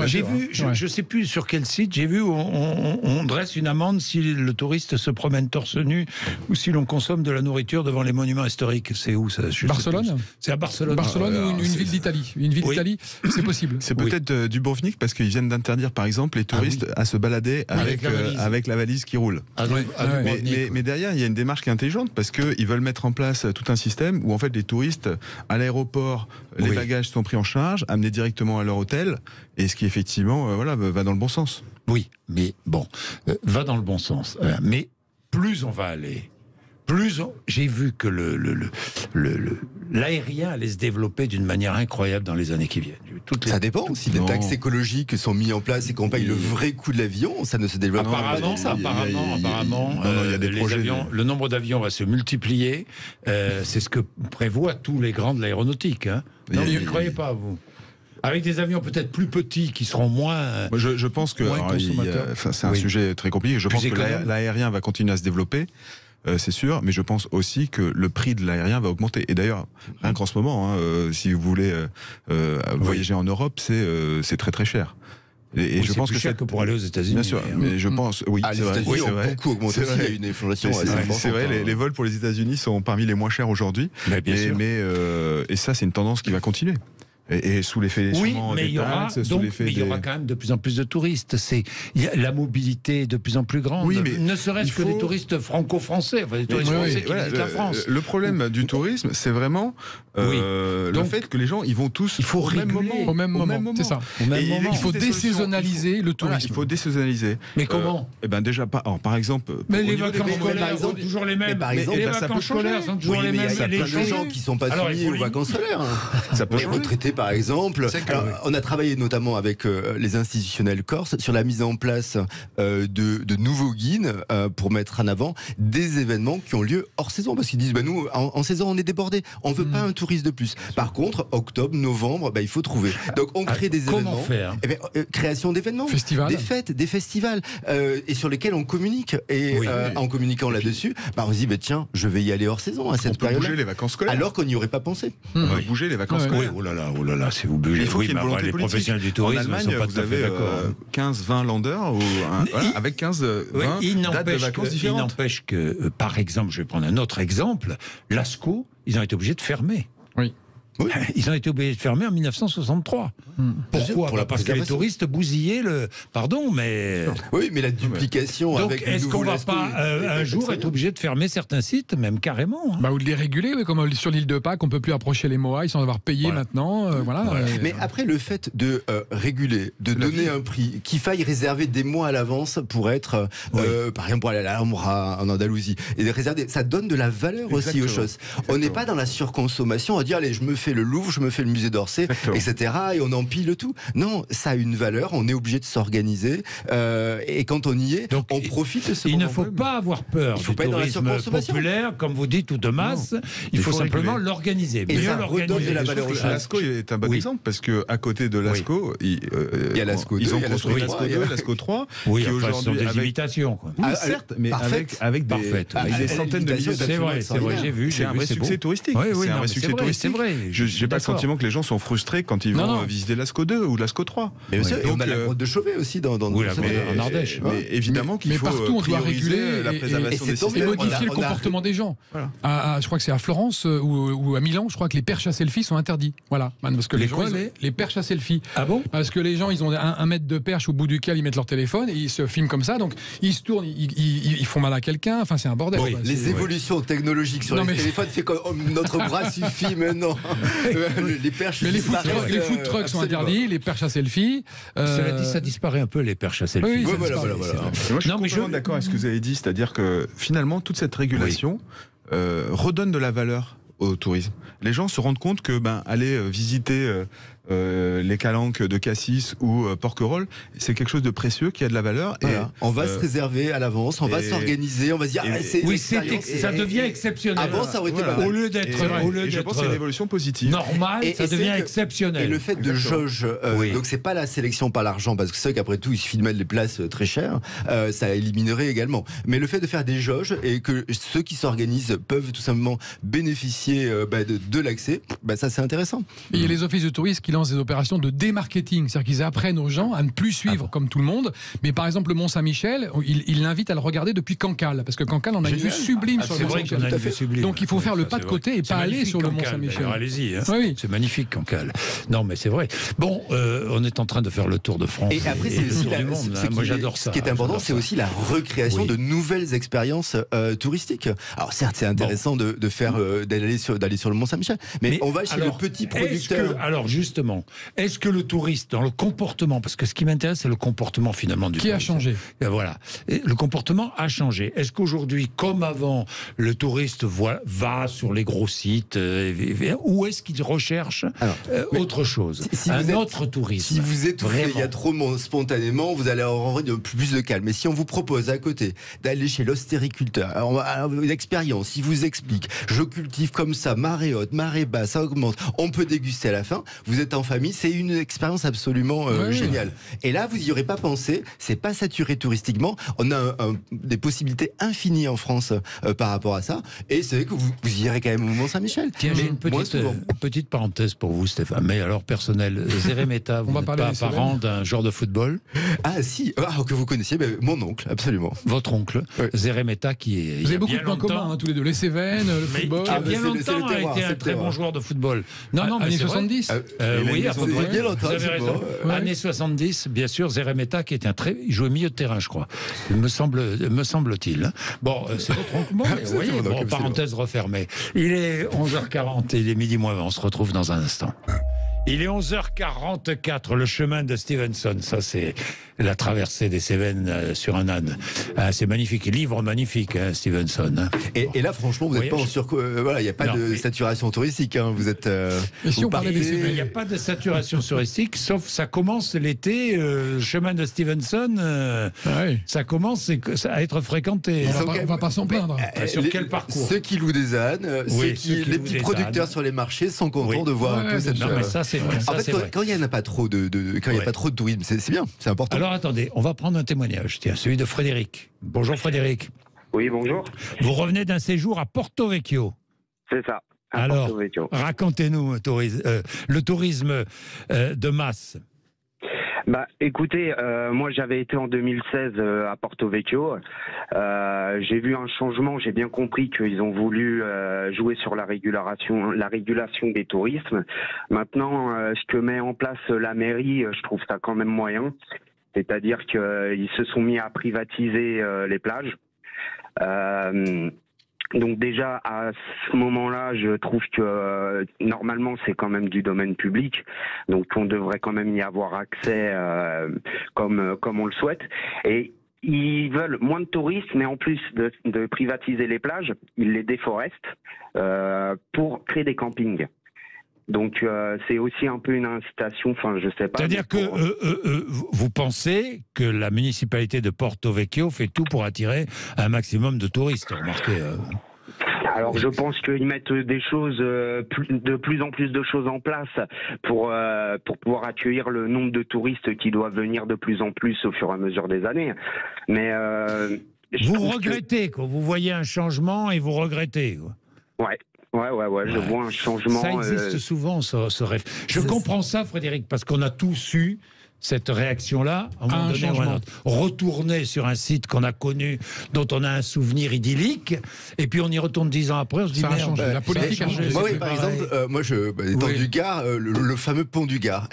J'ai vu, je sais plus sur quel site, j'ai vu où on dresse une amende si le touriste se promène torse nu ou si l'on consomme de la nourriture devant les monuments historiques. C'est où ça? Barcelone. C'est à Barcelone. Barcelone ou une ville d'Italie. Une ville d'Italie, c'est possible. C'est peut-être Dubrovnik parce qu'ils viennent d'interdire par exemple les touristes à se balader avec la valise qui roule. Mais derrière, il y a une démarche qui est intelligente parce qu'ils veulent mettre en place tout un système où en fait les touristes à l'aéroport, les bagages sont pris en charge, amenés directement à leur hôtel, et ce qui effectivement va dans le bon sens. Oui, mais bon, va dans le bon sens. Mais plus on va aller, j'ai vu que l'aérien allait se développer d'une manière incroyable dans les années qui viennent. Ça dépend. Si des taxes écologiques sont mises en place et qu'on paye le vrai coût de l'avion, ça ne se développe pas. Apparemment, il y a des projets. Le nombre d'avions va se multiplier. C'est ce que prévoient tous les grands de l'aéronautique. Non, vous ne croyez pas, vous? Avec des avions peut-être plus petits qui seront moins. Je pense que c'est un sujet très compliqué. Je pense que l'aérien va continuer à se développer. C'est sûr, mais je pense aussi que le prix de l'aérien va augmenter. Et d'ailleurs, rien qu'en ce moment, si vous voulez voyager en Europe, c'est très très cher. Et je pense que c'est plus cher que pour aller aux États-Unis. Bien sûr, mais je pense, c'est vrai. Les États-Unis ont beaucoup augmenté. Il y a une inflation. C'est vrai, les vols pour les États-Unis sont parmi les moins chers aujourd'hui. Et ça, c'est une tendance qui va continuer. Et sous l'effet des taxes, il y aura quand même de plus en plus de touristes. La mobilité est de plus en plus grande. Oui, mais ne serait-ce que les touristes franco-français, enfin, les touristes français qui visitent la France. Le problème du tourisme, c'est vraiment le fait que les gens, ils vont tous au même moment. C'est ça. Il faut désaisonnaliser le tourisme. Il faut désaisonnaliser. Mais comment? Déjà pas. Par exemple. Mais les vacances scolaires sont toujours les mêmes. Les vacances scolaires sont toujours les mêmes. Il y a plein de gens qui sont pas soumis aux vacances scolaires. Ça peut changer. Retraités, par exemple. On a travaillé notamment avec les institutionnels corses sur la mise en place de nouveaux guides pour mettre en avant des événements qui ont lieu hors saison. Parce qu'ils disent, nous, en saison, on est débordés. On ne veut pas un touriste de plus. Par contre, octobre, novembre, il faut trouver. Donc, on crée des événements. Comment faire? Création d'événements. Des fêtes, des festivals. Et sur lesquels on communique. Et en communiquant là-dessus, on se dit, tiens, je vais y aller hors saison à cette période. On peut bouger les vacances scolaires. Alors qu'on n'y aurait pas pensé. On peut bouger les vacances scolaires. Oh là là, si vous bougez. Il faut qu'il y ait une volonté les politique. Professionnels du tourisme, en Allemagne, vous avez 15-20 landers avec 15-20 dates de vacances différentes. Il n'empêche que, par exemple, je vais prendre un autre exemple, Lascaux, ils ont été obligés de fermer. Oui. Ils ont été obligés de fermer en 1963. Pourquoi? Parce que les touristes bousillaient le... Pardon, mais... Oui, mais la duplication donc, avec... Donc, est-ce qu'on ne va pas un jour être obligé de fermer certains sites, même carrément Ou de les réguler, comme sur l'île de Pâques, on ne peut plus approcher les Moai sans avoir payé maintenant. Mais après, le fait de réguler, de donner un prix, qu'il faille réserver des mois à l'avance pour être, par exemple, pour aller à l'Alhambra en Andalousie, et de réserver, ça donne de la valeur aussi aux choses. On n'est pas dans la surconsommation, à dire, allez, je me fais le Louvre, je me fais le musée d'Orsay, etc. Et on empile le tout. Non, ça a une valeur, on est obligé de s'organiser. Et quand on y est, donc, on profite de ce moment. Il ne faut pas avoir peur du tourisme populaire, comme vous dites, ou de masse. Il faut simplement l'organiser. Et ça redonne de la valeur aux choses. Lascaux est un bon exemple, parce qu'à côté de Lascaux, il y a Lascaux 2, ils ont construit Lascaux 2, Lascaux 3, qui aujourd'hui sont des imitations. Certes, mais avec des centaines de milliers d'habitants. C'est vrai, j'ai vu. C'est un vrai succès touristique. C'est un vrai succès touristique. C'est vrai. J'ai pas le sentiment que les gens sont frustrés quand ils vont visiter Lascaux 2 ou Lascaux 3. Mais on a la grotte de Chauvet aussi en Ardèche. Mais évidemment qu'il faut partout on doit réguler la préservation des systèmes et modifier le comportement des gens. Je crois que c'est à Florence ou à Milan, je crois que les perches à selfie sont interdits. Voilà, parce que les perches à selfie. Ah bon? Parce que les gens, ils ont un mètre de perche au bout duquel ils mettent leur téléphone et ils se filment comme ça, donc ils se tournent, ils font mal à quelqu'un. Enfin, c'est un bordel. Les évolutions technologiques sur les téléphones fait que notre bras suffit maintenant. Les perches. Mais les food trucks sont interdits, les perches à selfie. Cela dit, ça disparaît un peu, les perches à selfie. Moi, je suis complètement d'accord avec ce que vous avez dit, c'est-à-dire que finalement, toute cette régulation redonne de la valeur au tourisme. Les gens se rendent compte que aller visiter les calanques de Cassis ou Porquerolles, c'est quelque chose de précieux qui a de la valeur. Voilà. On va se réserver à l'avance, on va s'organiser, on va se dire ça devient exceptionnel. Avant, ça aurait été mal. Au lieu d'être, je pense que c'est une évolution positive. Normal, ça devient exceptionnel. Et le fait de jauge, donc c'est pas la sélection par l'argent, parce que c'est vrai qu'après tout, il suffit de mettre les places très chères, ça éliminerait également. Mais le fait de faire des jauges et que ceux qui s'organisent peuvent tout simplement bénéficier de l'accès, ça c'est intéressant. Et il y a les offices de tourisme qui lancent des opérations de démarketing, c'est-à-dire qu'ils apprennent aux gens à ne plus suivre comme tout le monde. Mais par exemple, le Mont-Saint-Michel, il l'invite à le regarder depuis Cancale, parce que Cancale, on a une vue sublime sur le Mont-Saint-Michel. Donc il faut faire le pas de côté et pas aller sur le Mont-Saint-Michel. Allez-y, c'est magnifique Cancale. Non, mais c'est vrai. Bon, on est en train de faire le tour de France. Et après, c'est aussi du monde. Moi, j'adore ça. Ce qui est important, c'est aussi la recréation de nouvelles expériences touristiques. Alors certes, c'est intéressant d'aller sur le Mont-Saint-Michel, mais on va chez le petit producteur. Alors justement, est-ce que le touriste, dans le comportement, parce que ce qui m'intéresse, c'est le comportement finalement du touriste. Qui a changé? Voilà. Et le comportement a changé. Est-ce qu'aujourd'hui, comme avant, le touriste va sur les gros sites, ou est-ce qu'il recherche autre chose, autre tourisme? Si vous étouffez, il y a trop spontanément, vous allez avoir plus de calme. Mais si on vous propose à côté d'aller chez l'ostériculteur, une expérience, il vous explique, je cultive comme ça, marée haute, marée basse, ça augmente, on peut déguster à la fin, vous êtes en famille, c'est une expérience absolument géniale. Et là, vous n'y aurez pas pensé, c'est pas saturé touristiquement, on a des possibilités infinies en France par rapport à ça, et c'est vrai que vous irez quand même au Mont-Saint-Michel. Tiens, j'ai une petite parenthèse pour vous, Stéphane, mais alors personnel, Zeremeta, vous n'êtes pas parent d'un joueur de football? Ah si, que vous connaissiez, mon oncle, absolument. Votre oncle, Zeremeta, qui est... Vous avez beaucoup de points communs, tous les deux, les Cévennes, le football. Qui a bien longtemps été un très bon joueur de football. Non, mais années 70. Oui, à peu près. Bien longtemps, vous avez raison. Années 70, bien sûr, Zeremeta, qui était il jouait milieu de terrain, je crois. Me semble-t-il. Bon, c'est votre oncle, mais vous voyez, bon, parenthèse refermée. Il est 11h40 et il est midi moins 20. On se retrouve dans un instant. Il est 11h44, le chemin de Stevenson. Ça, c'est la traversée des Cévennes sur un âne. Ah, c'est magnifique. Livre magnifique, hein, Stevenson. Hein. Et là, franchement, vous n'êtes pas en voilà, il n'y a pas de saturation touristique. Hein. Vous êtes. Si on parlait des Cévennes, il n'y a pas de saturation touristique, sauf ça commence l'été. Le chemin de Stevenson, ça commence à être fréquenté. On ne va pas s'en plaindre. Sur quel parcours? Ceux qui louent des ânes, les petits producteurs sur les marchés sont contents de voir un peu cette. C'est vrai, en fait, quand il n'y a pas trop de tourisme, c'est bien, c'est important. Alors attendez, on va prendre un témoignage, tiens, celui de Frédéric. Bonjour Frédéric. Oui, bonjour. Vous revenez d'un séjour à Porto Vecchio. C'est ça. Alors, racontez-nous le tourisme de masse. Bah, écoutez, moi j'avais été en 2016 à Porto Vecchio. J'ai vu un changement. J'ai bien compris qu'ils ont voulu jouer sur la régulation des tourismes. Maintenant, ce que met en place la mairie, je trouve ça quand même moyen. C'est-à-dire qu'ils se sont mis à privatiser les plages. Donc déjà, à ce moment-là, je trouve que normalement, c'est quand même du domaine public. Donc on devrait quand même y avoir accès comme on le souhaite. Et ils veulent moins de touristes, mais en plus de privatiser les plages, ils les déforestent pour créer des campings. Donc c'est aussi un peu une incitation, enfin je sais pas. C'est-à-dire que vous pensez que la municipalité de Porto Vecchio fait tout pour attirer un maximum de touristes, remarquez. Alors je pense qu'ils mettent des choses, de plus en plus de choses en place pour pouvoir accueillir le nombre de touristes qui doivent venir de plus en plus au fur et à mesure des années. Mais vous regrettez, quoi. Vous voyez un changement et vous regrettez, quoi. Ouais. Ouais, je vois un changement. Ça existe souvent, ce rêve. Je comprends ça, Frédéric, parce qu'on a tous eu cette réaction-là, à un moment donné ou à un autre. Retourner sur un site qu'on a connu, dont on a un souvenir idyllique, et puis on y retourne 10 ans après, on se dit merde. La politique a changé. Par exemple, étant du Gard, le fameux pont du Gard.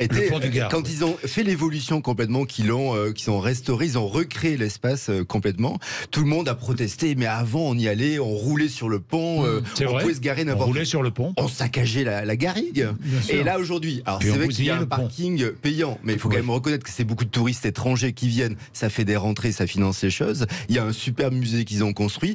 Quand ils ont fait l'évolution complètement, qu'ils ont restauré, ils ont recréé l'espace complètement, tout le monde a protesté, mais avant on y allait, on roulait sur le pont, on pouvait se garer n'importe où. On roulait sur le pont. On saccageait la garrigue. Et là aujourd'hui, alors c'est vrai qu'il y a un parking payant, mais il faut quand même reconnaître que c'est beaucoup de touristes étrangers qui viennent, ça fait des rentrées, ça finance les choses. Il y a un super musée qu'ils ont construit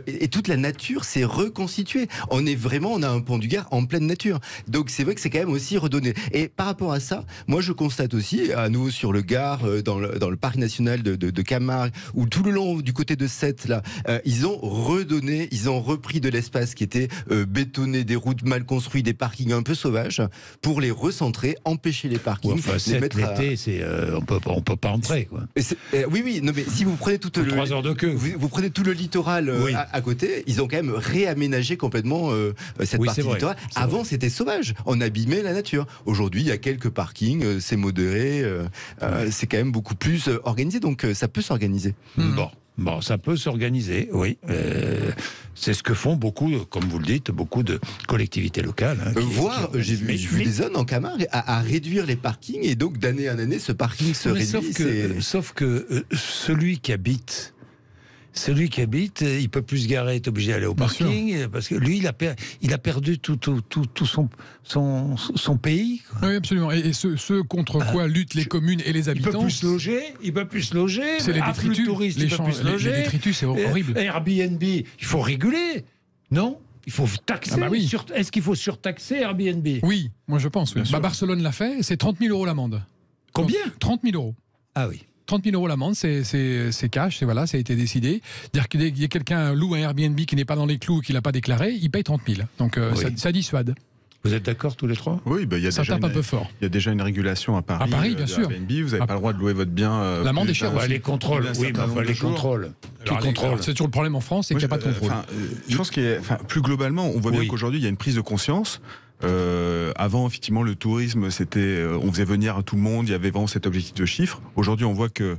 et toute la nature s'est reconstituée. On a un pont du Gard en pleine nature. Donc c'est vrai que c'est quand même aussi redonné. Et par rapport à ça, moi je constate aussi, à nouveau sur le Gard, dans le parc national de Camargue, ou tout le long du côté de Sète, là, ils ont redonné, ils ont repris de l'espace qui était bétonné, des routes mal construites, des parkings un peu sauvages, pour les recentrer, empêcher les parkings, les mettre on peut pas entrer, quoi. Oui, non, mais si vous prenez 3 heures de queue. Vous prenez tout le littoral à côté, ils ont quand même réaménagé complètement cette partie littorale. Avant, c'était sauvage, on abîmait la nature. Aujourd'hui, il y a quelques parkings, c'est modéré, c'est quand même beaucoup plus organisé, donc ça peut s'organiser. Bon, ça peut s'organiser, oui. C'est ce que font beaucoup, comme vous le dites, beaucoup de collectivités locales. J'ai vu des zones en Camargue à réduire les parkings, et donc d'année en année, ce parking se réduit. Sauf que celui qui habite, il peut plus se garer, est obligé d'aller au parking, parce que lui, il a perdu tout son pays, quoi. Oui, absolument. Et ce contre quoi luttent les communes et les habitants. Il peut plus se loger. C'est les détritus. Touristes, les détritus, c'est horrible. Airbnb, il faut réguler, non? Il faut taxer. Est-ce qu'il faut surtaxer Airbnb? Oui, moi je pense. Oui. Barcelone l'a fait, c'est 30 000 € l'amende. Combien? 30 000 €. Ah oui. 30 000 € l'amende, c'est cash, ça a été décidé. Dire qu'il y a quelqu'un loue un Airbnb qui n'est pas dans les clous, qui l'a pas déclaré, il paye 30 000. Donc ça dissuade. Vous êtes d'accord tous les trois? Oui, ça tape un peu fort. Il y a déjà une régulation à Paris. À Paris, bien sûr. Airbnb, vous n'avez pas le droit de louer votre bien. L'amende est chère aussi. Les contrôles, les contrôles. C'est toujours le problème en France, c'est qu'il n'y a pas de contrôle. Je pense plus globalement, on voit bien qu'aujourd'hui, il y a une prise de conscience. Avant, effectivement, le tourisme, c'était, on faisait venir tout le monde, il y avait vraiment cet objectif de chiffre. Aujourd'hui, on voit que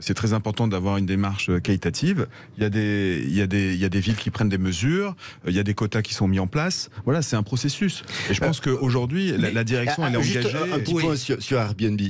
c'est très important d'avoir une démarche qualitative. Il y a des villes qui prennent des mesures, il y a des quotas qui sont mis en place. Voilà, c'est un processus. Et je pense qu'aujourd'hui, la direction, elle est engagée. Un petit point sur Airbnb.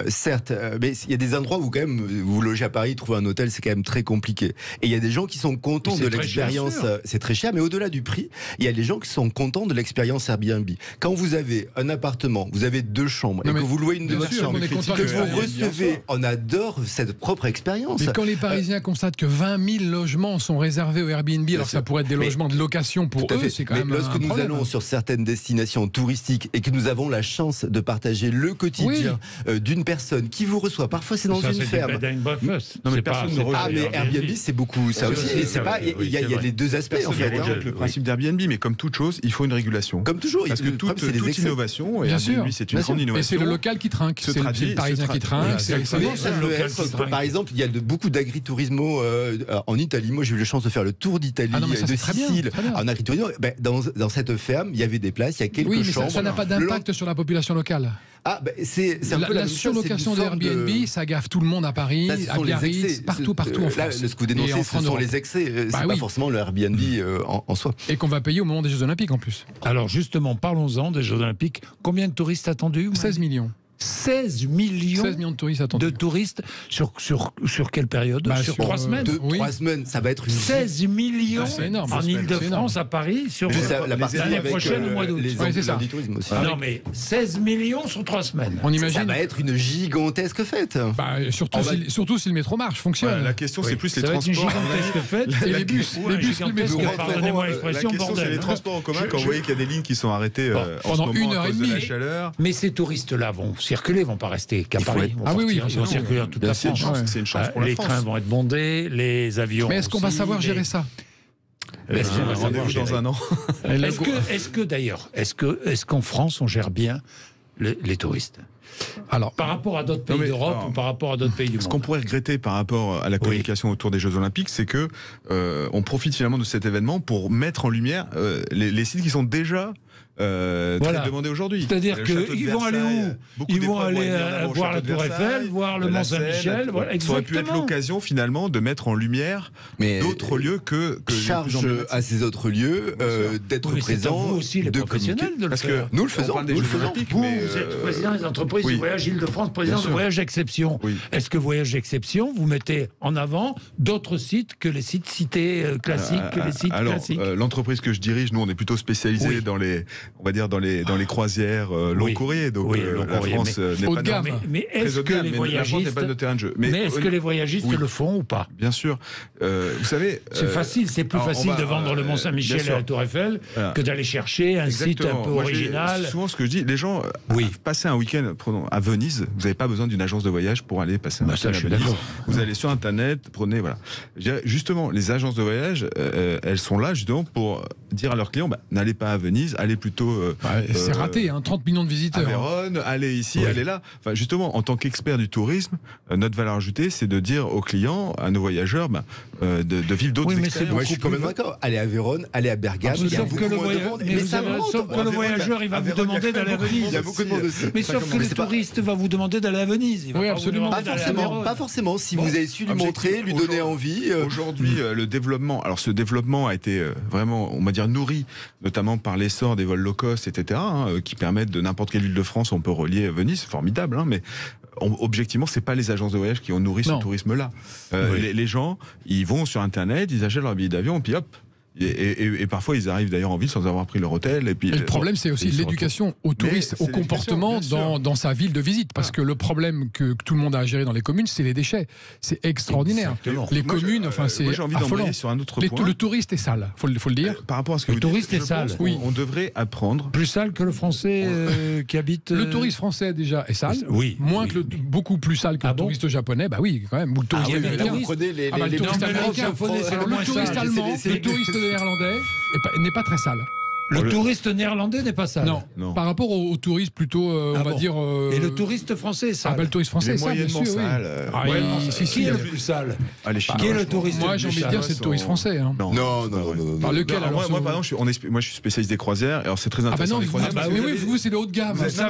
Certes, mais il y a des endroits où quand même, vous logez à Paris, trouver un hôtel, c'est quand même très compliqué. Et il y a des gens qui sont contents de l'expérience. C'est très cher, mais au-delà du prix, il y a des gens qui sont contents de l'expérience Airbnb. Quand vous avez un appartement, vous avez 2 chambres, et que vous louez une deuxième chambre, que vous recevez, on adore cette propre expérience. Mais quand les Parisiens constatent que 20 000 logements sont réservés au Airbnb, alors ça pourrait être des logements de location pour eux, c'est quand même lorsque un nous problème. allons sur certaines destinations touristiques et que nous avons la chance de partager le quotidien d'une personne qui vous reçoit, parfois c'est dans une ferme. Non, mais personne ne rejoint. Mais Airbnb, c'est beaucoup ça aussi. Il y a les deux aspects en fait. Le principe d'Airbnb, mais comme toute chose, il faut une régulation. Comme toujours, parce que toute innovation, et Airbnb, c'est une grande innovation. Et c'est le local qui trinque, c'est le Parisien qui trinque. Par exemple, il y a beaucoup d'agritourisme en Italie. Moi, j'ai eu la chance de faire le tour d'Italie, de Sicile, en agritourisme. Dans cette ferme, il y a des places, il y a quelques chambres. Oui, ça n'a pas d'impact sur la population locale. C'est un peu la surlocation d'Airbnb, ça gaffe tout le monde à Paris, à Biarritz, partout en France. Ce que vous dénoncez, ce sont les excès. C'est pas forcément le Airbnb en soi. Et qu'on va payer au moment des Jeux Olympiques en plus. Alors justement, parlons-en des Jeux Olympiques. Combien de touristes attendus? 16 millions. 16 millions de touristes attendus. De touristes sur quelle période? Sur 3 semaines. 3 semaines, ça va être une 16 millions en Ile-de-France, à Paris, sur l'année prochaine, au mois d'août. C'est ça. Non, mais 16 millions sur 3 semaines. On imagine. Ça va être une gigantesque fête. Surtout si le métro marche, fonctionne. La question, c'est plus les transports. Ça va être une gigantesque fête. Et les bus, le métro. Pardonnez-moi l'expression, bordel. C'est les transports en commun, quand vous voyez qu'il y a des lignes qui sont arrêtées pendant 1h30 de la chaleur. Mais ces touristes-là vont circuler, vont pas rester qu'à Paris. Ils vont circuler dans toute la France. C'est une chance pour la France. Les trains vont être bondés, les avions. Mais est-ce qu'on va savoir gérer ça? Rendez-vous dans un an. Est-ce que d'ailleurs, est-ce qu'en France on gère bien les touristes? Alors, par rapport à d'autres pays d'Europe ou par rapport à d'autres pays du monde? Ce qu'on pourrait regretter par rapport à la communication autour des Jeux Olympiques, c'est que on profite finalement de cet événement pour mettre en lumière les sites qui sont déjà très demandés aujourd'hui. C'est-à-dire qu'ils vont aller où? Ils vont aller voir la Tour Eiffel, voir le Mont Saint-Michel. Ça aurait pu être l'occasion finalement de mettre en lumière d'autres lieux que charge à ces autres lieux d'être présents. Vous aussi les professionnels de le faire. Nous le faisons. Vous êtes président des entreprises du Voyage Île-de-France, président de Voyage d'Exception. Est-ce que Voyage d'Exception, vous mettez en avant d'autres sites que les sites cités classiques, que les sites classiques? L'entreprise que je dirige, nous, on est plutôt spécialisé dans les croisières long courrier. Donc la France n'est pas gamme. Mais est-ce que les voyagistes, pas de terrain de jeu. Mais est-ce que les voyagistes le font ou pas? Bien sûr. Vous savez, c'est facile, c'est plus facile de vendre le Mont Saint-Michel et la Tour Eiffel que d'aller chercher un site un peu original. Souvent, ce que je dis, les gens passer un week-end à Venise, vous n'avez pas besoin d'une agence de voyage pour aller passer un week-end à Venise. Vous allez sur Internet, prenez justement, les agences de voyage, elles sont là justement pour dire à leurs clients, n'allez pas à Venise, allez plutôt. C'est raté, 30 millions de visiteurs. À Vérone, allez ici, allez là. Enfin, justement, en tant qu'expert du tourisme, notre valeur ajoutée, c'est de dire aux clients, à nos voyageurs, de vivre d'autres expériences. Moi, je suis quand même d'accord. Allez à Vérone, allez à Bergame. Sauf que le voyageur, il va vous demander d'aller à Venise. Il y a beaucoup de monde aussi. Mais sauf que le touriste va vous demander d'aller à Venise. Oui, absolument. Pas forcément. Si vous avez su lui montrer, lui donner envie. Aujourd'hui, le développement, alors ce développement a été vraiment, on va dire, nourri, notamment par l'essor des vols low cost, etc., qui permettent de n'importe quelle ville de France, on peut relier Venise, c'est formidable, mais objectivement, c'est pas les agences de voyage qui ont nourri ce tourisme-là. Les gens, ils vont sur Internet, ils achètent leur billet d'avion, puis hop. Et parfois, ils arrivent d'ailleurs en ville sans avoir pris leur hôtel. Et le problème, c'est aussi l'éducation aux touristes, au comportement dans sa ville de visite. Parce que le problème que tout le monde a à gérer dans les communes, c'est les déchets. C'est extraordinaire. Les communes, c'est j'ai envie d'embrayer sur un autre point. Le touriste est sale, faut le dire. Par rapport à ce que le touriste est sale. On devrait apprendre. Plus sale que le Français qui habite. Le touriste français déjà est sale. Beaucoup plus sale que le touriste japonais. Bah oui, quand même. Ou le touriste américain. Le touriste allemand, le touriste néerlandais n'est pas très sale. Le touriste néerlandais n'est pas sale. Non. Par rapport aux touristes plutôt, on va dire. Et le touriste français est sale. Le touriste français est sale, bien sûr. Qui est le plus sale? Les Chinois. Qui est le touriste? Moi, j'ai envie de dire, c'est le touriste français. Non. Lequel alors? Moi, par exemple, moi, je suis spécialiste des croisières. Alors, c'est très intéressant. Oui, vous, c'est le haut de gamme. C'est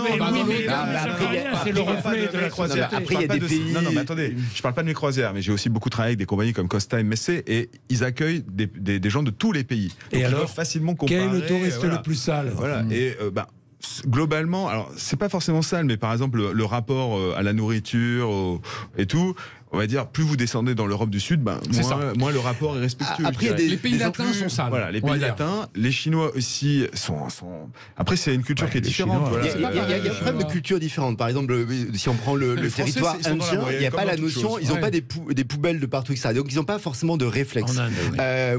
le reflet de la croisière. Après, il y a des pays. Non, mais attendez, je parle pas de mes croisières, mais j'ai aussi beaucoup travaillé avec des compagnies comme Costa et Messé, et ils accueillent des gens de tous les pays. Et alors, facilement comparer. Quel est le touriste le plus sale? Voilà. Et globalement, alors c'est pas forcément sale, mais par exemple le rapport à la nourriture et tout. On va dire, plus vous descendez dans l'Europe du Sud, moins le rapport est respectueux. Après, les pays latins sont sales. Voilà, les pays latins, les Chinois aussi sont. Après, c'est une culture qui est différente. Il y a un problème de culture différente. Par exemple, si on prend le territoire indien, il n'y a pas la notion, ils n'ont pas des poubelles de partout, etc. Donc, ils n'ont pas forcément de réflexe.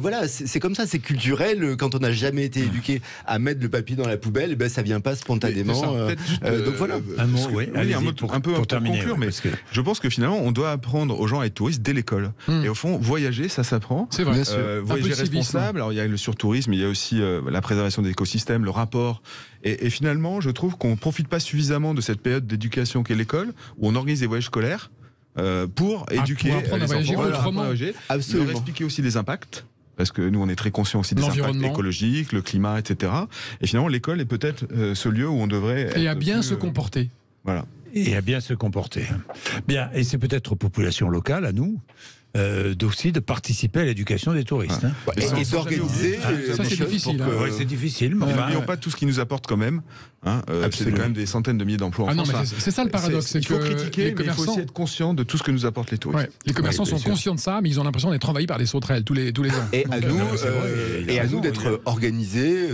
Voilà, c'est comme ça, c'est culturel. Quand on n'a jamais été éduqué à mettre le papier dans la poubelle, ça ne vient pas spontanément. Donc voilà. Un mot pour conclure, mais je pense que finalement, on doit apprendre aux gens à être touristes dès l'école. Et au fond, voyager, ça s'apprend. C'est vrai. Voyager responsable. Alors, il y a le surtourisme, il y a aussi la préservation des écosystèmes, le rapport. Et finalement, je trouve qu'on ne profite pas suffisamment de cette période d'éducation qu'est l'école, où on organise des voyages scolaires pour éduquer apprendre à voyager autrement. Leur expliquer aussi les impacts. Parce que nous, on est très conscients aussi des impacts écologiques, le climat, etc. Et finalement, l'école est peut-être ce lieu où on devrait... Et à bien se comporter. Voilà. Et à bien se comporter. Bien, et c'est peut-être aux populations locales, à nous, aussi de participer à l'éducation des touristes. Et d'organiser. Ça, c'est difficile. Oui, c'est difficile. Mais n'oublions pas tout ce qui nous apporte quand même. C'est quand même des centaines de milliers d'emplois en France. C'est ça le paradoxe. Il faut critiquer, mais il faut aussi être conscient de tout ce que nous apportent les touristes. Les commerçants sont conscients de ça, mais ils ont l'impression d'être envahis par des sauterelles tous les ans. Et à nous d'être organisés,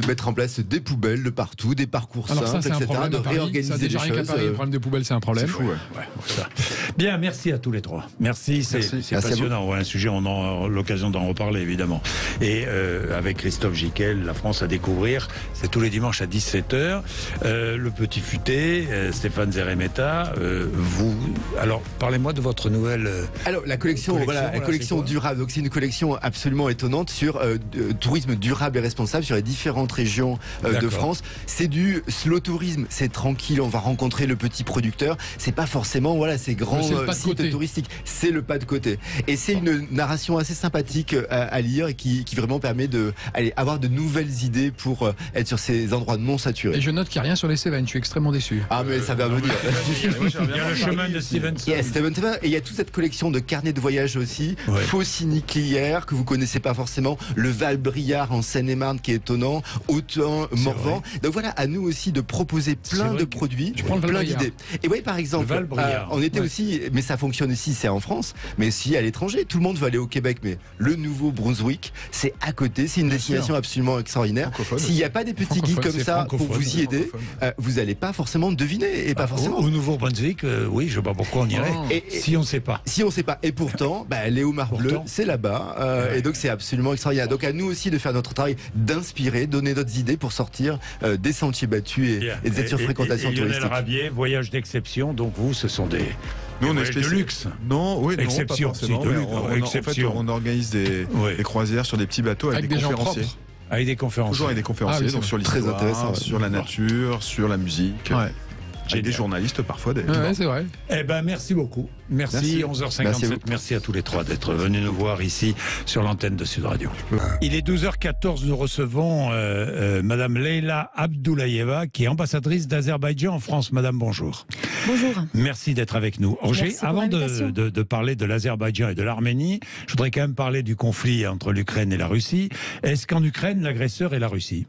mettre en place des poubelles de partout, des parcours simples, etc. De réorganiser les choses. Le problème des poubelles, c'est un problème. C'est fou, Bien, merci à tous les trois. Merci, c'est passionnant. Un sujet, on aura l'occasion d'en reparler, évidemment. Et avec Christophe Gicquel, La France à découvrir, c'est tous les dimanches à 17h. Le Petit Futé, Stéphane Zeremeta, vous... Alors, parlez-moi de votre nouvelle... Alors, la collection durable. Donc, c'est une collection absolument étonnante sur tourisme durable et responsable sur les différentes régions de France. C'est du slow tourisme, c'est tranquille, on va rencontrer le petit producteur. C'est pas forcément, ces grands sites touristiques. C'est le pas de côté. Et c'est une narration assez sympathique à lire et qui vraiment permet d'avoir de nouvelles idées pour être sur ces endroits non saturés. Et je note qu'il n'y a rien sur les Cévennes, je suis extrêmement déçu. Ah, mais ça va venir. Il y a le chemin de Stevenson. Et il y a toute cette collection de carnets de voyage aussi, Faucigny-Clière, que vous connaissez pas forcément, le Val-Briard en Seine-et-Marne qui est étonnant, Autun-Morvan. Donc voilà, à nous aussi de proposer plein de produits, plein d'idées. Et oui, par exemple, on était aussi, mais ça fonctionne aussi, c'est en France, mais aussi à l'étranger. Tout le monde veut aller au Québec, mais le Nouveau-Brunswick, c'est à côté, c'est une destination absolument extraordinaire. S'il n'y a pas des petits guides comme ça pour vous y aider, vous n'allez pas forcément deviner. Et pas forcément. Au Nouveau-Brunswick, oui, je ne sais pas pourquoi on irait, si on ne sait pas. Si on ne sait pas. Et pourtant, les homards bleus, c'est là-bas. Et donc, c'est absolument extraordinaire. Donc, à nous aussi de faire notre travail, d'inspirer, donner d'autres idées pour sortir des sentiers battus et de cette surfréquentation touristique. Lionel Rabier, voyage d'exception, donc vous, ce sont des... Nous, on est de luxe. Non, exception, pas forcément. On organise des croisières sur des petits bateaux avec des conférenciers. Avec des conférenciers. Toujours avec des conférenciers, donc sur l'histoire, sur la nature, sur la musique. J'ai des journalistes parfois. C'est vrai. Eh ben, merci beaucoup. Merci. 11h57. Merci à tous les trois d'être venus nous voir ici sur l'antenne de Sud Radio. Il est 12h14. Nous recevons Madame Leila Abdoulaïeva, qui est ambassadrice d'Azerbaïdjan en France. Madame, bonjour. Bonjour. Merci d'être avec nous. Roger, avant de parler de l'Azerbaïdjan et de l'Arménie, je voudrais quand même parler du conflit entre l'Ukraine et la Russie. Est-ce qu'en Ukraine, l'agresseur est la Russie ?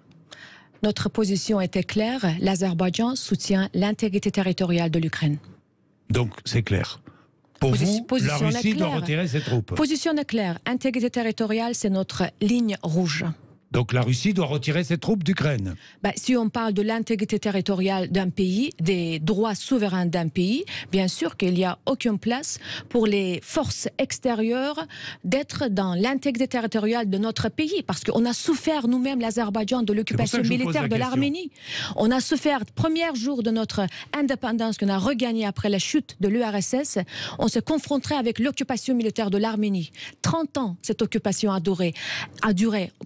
Notre position était claire. L'Azerbaïdjan soutient l'intégrité territoriale de l'Ukraine. Donc, c'est clair. Pour vous, la Russie doit retirer ses troupes. Position est claire. Intégrité territoriale, c'est notre ligne rouge. Donc la Russie doit retirer ses troupes d'Ukraine. Si on parle de l'intégrité territoriale d'un pays, des droits souverains d'un pays, bien sûr qu'il n'y a aucune place pour les forces extérieures d'être dans l'intégrité territoriale de notre pays. Parce qu'on a souffert nous-mêmes, l'Azerbaïdjan, de l'occupation militaire de l'Arménie. On a souffert, premier jour de notre indépendance qu'on a regagné après la chute de l'URSS, on se confronterait avec l'occupation militaire de l'Arménie. 30 ans, cette occupation a duré,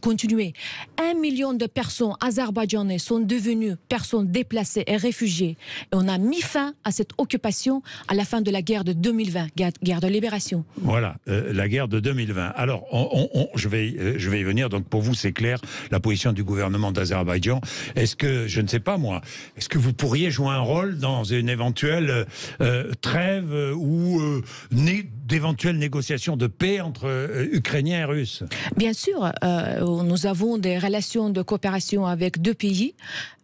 continué. 1 million de personnes azerbaïdjanaises sont devenues personnes déplacées et réfugiées. Et on a mis fin à cette occupation à la fin de la guerre de 2020, guerre de libération. Voilà, la guerre de 2020. Alors, je vais y venir. Donc, pour vous, c'est clair, la position du gouvernement d'Azerbaïdjan. Est-ce que, je ne sais pas moi, est-ce que vous pourriez jouer un rôle dans une éventuelle trêve ou d'éventuelles négociations de paix entre Ukrainiens et Russes? Bien sûr, nous avons des relations de coopération avec 2 pays,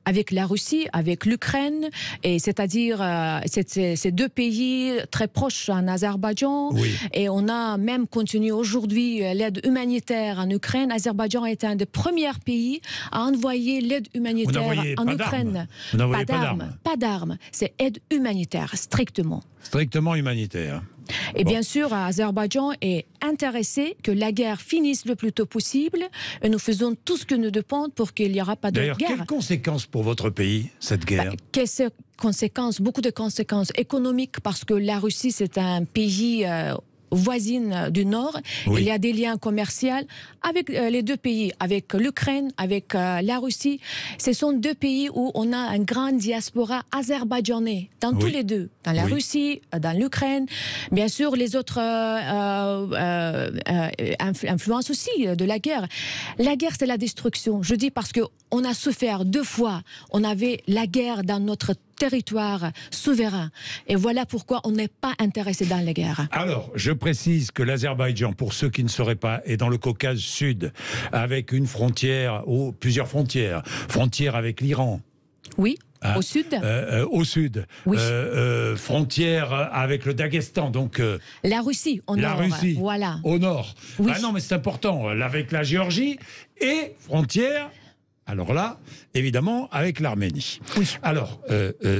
avec la Russie, avec l'Ukraine, et c'est-à-dire ces 2 pays très proches en Azerbaïdjan. Oui. Et on a même continué aujourd'hui l'aide humanitaire en Ukraine. L'Azerbaïdjan est un des premiers pays à envoyer l'aide humanitaire en Ukraine. Vous n'envoyez pas d'armes? Pas d'armes. C'est aide humanitaire, strictement. Strictement humanitaire. Et bien sûr, l'Azerbaïdjan est intéressé que la guerre finisse le plus tôt possible, et nous faisons tout ce que nous devons pour qu'il n'y aura pas de guerre. D'ailleurs, quelles conséquences pour votre pays, cette guerre? Beaucoup de conséquences économiques, parce que la Russie, c'est un pays voisine du Nord. Oui. Il y a des liens commerciaux avec les 2 pays, avec l'Ukraine, avec la Russie. Ce sont 2 pays où on a une grande diaspora azerbaïdjanais, dans tous les 2, dans la Russie, dans l'Ukraine. Bien sûr, les autres influences aussi de la guerre. La guerre, c'est la destruction. Je dis parce qu'on a souffert 2 fois. On avait la guerre dans notre territoire souverain. Et voilà pourquoi on n'est pas intéressé dans les guerres. Alors, je précise que l'Azerbaïdjan, pour ceux qui ne sauraient pas, est dans le Caucase Sud, avec une frontière, ou plusieurs frontières. Frontière avec l'Iran. Oui. Au sud. Au sud. Oui. Frontière avec le Daghestan, donc... la Russie, au nord. La Russie, voilà. Au nord. Oui. Ah non, mais c'est important. Avec la Géorgie et frontière... Alors là, évidemment, avec l'Arménie. Oui. Alors,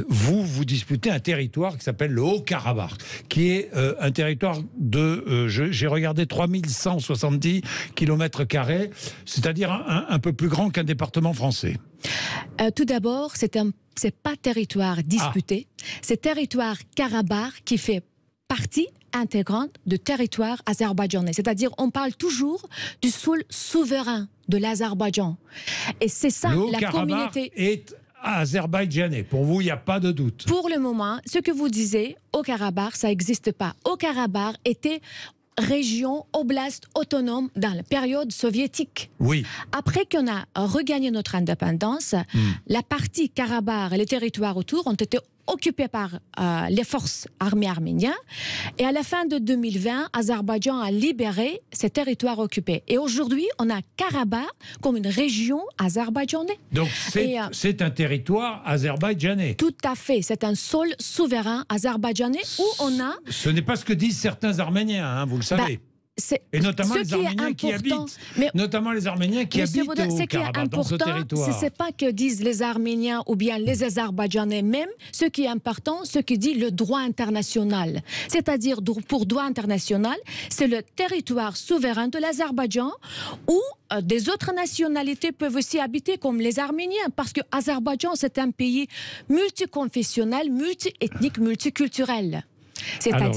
vous disputez un territoire qui s'appelle le Haut-Karabakh, qui est un territoire de, j'ai regardé, 3170 km², c'est-à-dire un peu plus grand qu'un département français. Tout d'abord, c'est pas territoire disputé, c'est territoire Karabakh qui fait partie intégrante du territoire azerbaïdjanais. C'est-à-dire, on parle toujours du sol souverain de l'Azerbaïdjan. Et c'est ça, la communauté... est azerbaïdjanais. Pour vous, il n'y a pas de doute. Pour le moment, ce que vous disiez, au Karabakh, ça n'existe pas. Au Karabakh était région, oblast autonome dans la période soviétique. Oui. Après qu'on a regagné notre indépendance, la partie Karabakh et les territoires autour ont été occupés par les forces armées arméniennes. Et à la fin de 2020, Azerbaïdjan a libéré ces territoires occupés. Et aujourd'hui, on a Karabakh comme une région azerbaïdjanaise. Donc c'est un territoire azerbaïdjanais. Tout à fait. C'est un sol souverain azerbaïdjanais où on a... Ce n'est pas ce que disent certains Arméniens, hein, vous le savez. Et notamment les Arméniens qui habitent, notamment les Arméniens qui habitent au Karabakh, dans ce territoire. Ce n'est pas que disent les Arméniens ou bien les Azerbaïdjanais même. Ce qui est important, ce qui dit le droit international. C'est-à-dire, pour droit international, c'est le territoire souverain de l'Azerbaïdjan où des autres nationalités peuvent aussi habiter, comme les Arméniens, parce que l'Azerbaïdjan, c'est un pays multiconfessionnel, multiethnique, multiculturel. Alors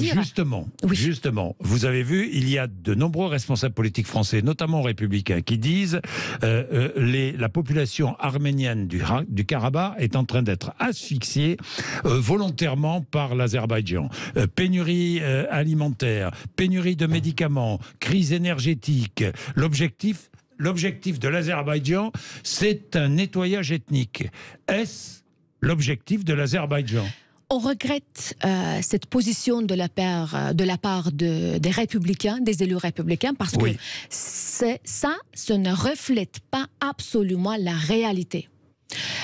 justement, vous avez vu, il y a de nombreux responsables politiques français, notamment républicains, qui disent la population arménienne du Karabakh est en train d'être asphyxiée volontairement par l'Azerbaïdjan. Pénurie alimentaire, pénurie de médicaments, crise énergétique. L'objectif de l'Azerbaïdjan, c'est un nettoyage ethnique. Est-ce l'objectif de l'Azerbaïdjan ? On regrette cette position de la part des républicains, des élus républicains, parce que ce ne reflète pas absolument la réalité.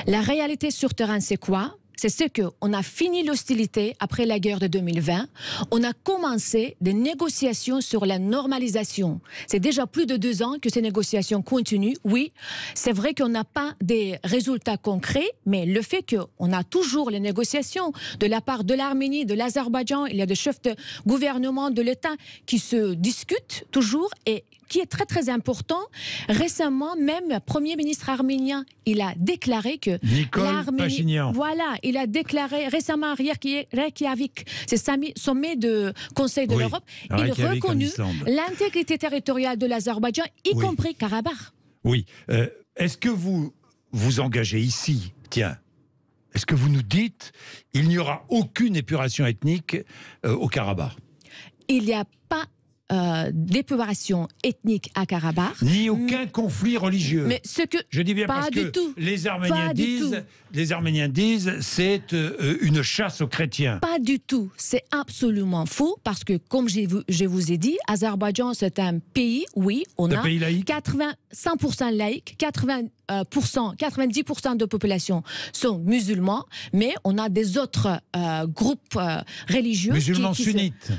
La réalité sur terrain, c'est quoi ? C'est ce qu'on a fini l'hostilité après la guerre de 2020. On a commencé des négociations sur la normalisation. C'est déjà plus de 2 ans que ces négociations continuent. Oui, c'est vrai qu'on n'a pas des résultats concrets, mais le fait qu'on a toujours les négociations de la part de l'Arménie, de l'Azerbaïdjan, il y a des chefs de gouvernement de l'État qui se discutent toujours et qui est très très important. Récemment, même le Premier ministre arménien, il a déclaré que l'Arménie... Voilà, il a déclaré récemment à Reykjavik, c'est sommet de Conseil de l'Europe, il a reconnu l'intégrité territoriale de l'Azerbaïdjan, y compris Karabakh. Oui. Est-ce que vous vous engagez ici, tiens, est-ce que vous nous dites il n'y aura aucune épuration ethnique au Karabakh? Il n'y a pas d'épuration ethnique à Karabakh. Ni aucun conflit religieux. Mais ce que je dis bien pas parce du que tout. Les Arméniens disent c'est une chasse aux chrétiens. Pas du tout. C'est absolument faux parce que, comme je vous ai dit, Azerbaïdjan c'est un pays, oui, on a pays laïque. 100% laïque, 90% de population sont musulmans, mais on a des autres groupes religieux. Musulmans sunnites.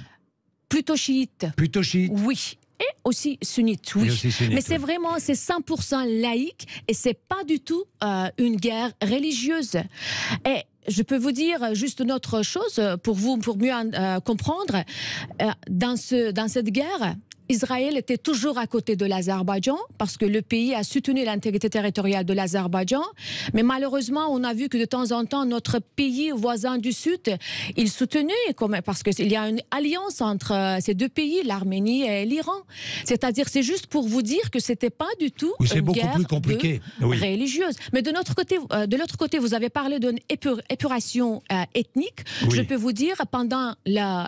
Plutôt chiites. Plutôt chiites. Oui. Et aussi sunnites, oui. Mais c'est vraiment, c'est 100% laïque et c'est pas du tout une guerre religieuse. Et je peux vous dire juste une autre chose pour mieux comprendre. Dans cette guerre, Israël était toujours à côté de l'Azerbaïdjan parce que le pays a soutenu l'intégrité territoriale de l'Azerbaïdjan. Mais malheureusement, on a vu que de temps en temps, notre pays voisin du Sud, il soutenait, parce qu'il y a une alliance entre ces deux pays, l'Arménie et l'Iran. C'est-à-dire, c'est juste pour vous dire que c'était pas du tout une guerre plus compliqué. Religieuse. Mais de l'autre côté, vous avez parlé d'une épuration ethnique. Oui. Je peux vous dire, pendant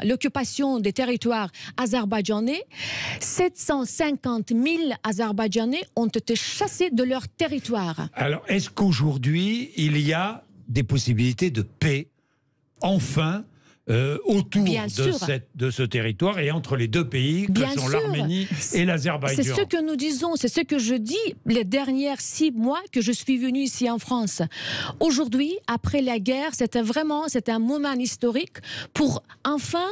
l'occupation des territoires azerbaïdjanais, 750 000 Azerbaïdjanais ont été chassés de leur territoire. Alors, est-ce qu'aujourd'hui, il y a des possibilités de paix, enfin, autour de ce territoire et entre les deux pays que sont l'Arménie et l'Azerbaïdjan? C'est ce que nous disons, c'est ce que je dis les dernières 6 mois que je suis venue ici en France. Aujourd'hui, après la guerre, c'était un moment historique pour enfin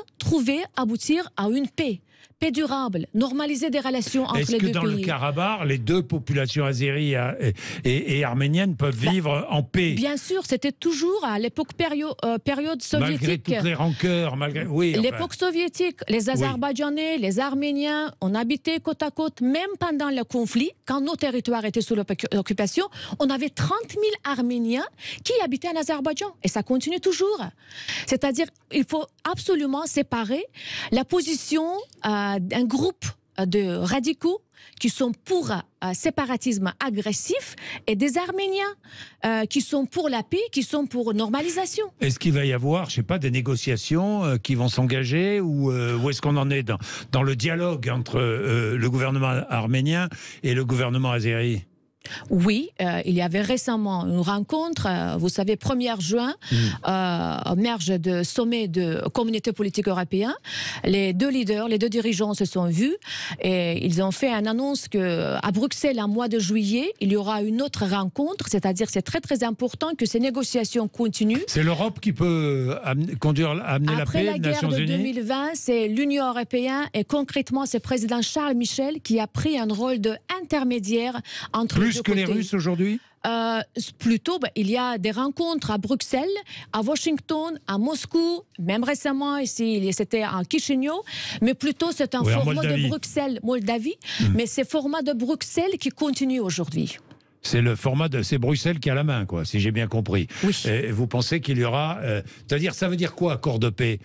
aboutir à une paix. Paix durable, normaliser des relations entre les deux pays. Est-ce que dans le Karabakh, les deux populations azéries et arméniennes peuvent vivre en paix? Bien sûr, c'était toujours à l'époque période soviétique. Malgré toutes les rancœurs, l'époque soviétique, les Azerbaïdjanais, les Arméniens, on habitait côte à côte, même pendant le conflit, quand nos territoires étaient sous l'occupation, on avait 30 000 Arméniens qui habitaient en Azerbaïdjan. Et ça continue toujours. C'est-à-dire, il faut absolument séparer la position d'un groupe de radicaux qui sont pour séparatisme agressif et des Arméniens qui sont pour la paix, qui sont pour normalisation. Est-ce qu'il va y avoir, je ne sais pas, des négociations qui vont s'engager ou est-ce qu'on en est dans le dialogue entre le gouvernement arménien et le gouvernement azéri? Oui, il y avait récemment une rencontre, vous savez, 1er juin, merge de sommet de communauté politique européenne. Les deux leaders, les deux dirigeants se sont vus et ils ont fait une annonce qu'à Bruxelles, en mois de juillet, il y aura une autre rencontre, c'est-à-dire c'est très très important que ces négociations continuent. C'est l'Europe qui peut amener la paix, les Nations Unies? Après la guerre de 2020, c'est l'Union européenne et concrètement c'est le président Charles Michel qui a pris un rôle d'intermédiaire entre Plus que les Russes aujourd'hui? Plutôt, il y a des rencontres à Bruxelles, à Washington, à Moscou, même récemment ici, c'était en Chisinau, mais plutôt c'est un format de Bruxelles, Moldavie, mais c'est format de Bruxelles qui continue aujourd'hui. C'est le format c'est Bruxelles qui a la main, quoi, si j'ai bien compris. Oui. Et vous pensez qu'il y aura, c'est-à-dire, ça veut dire quoi, accord de paix?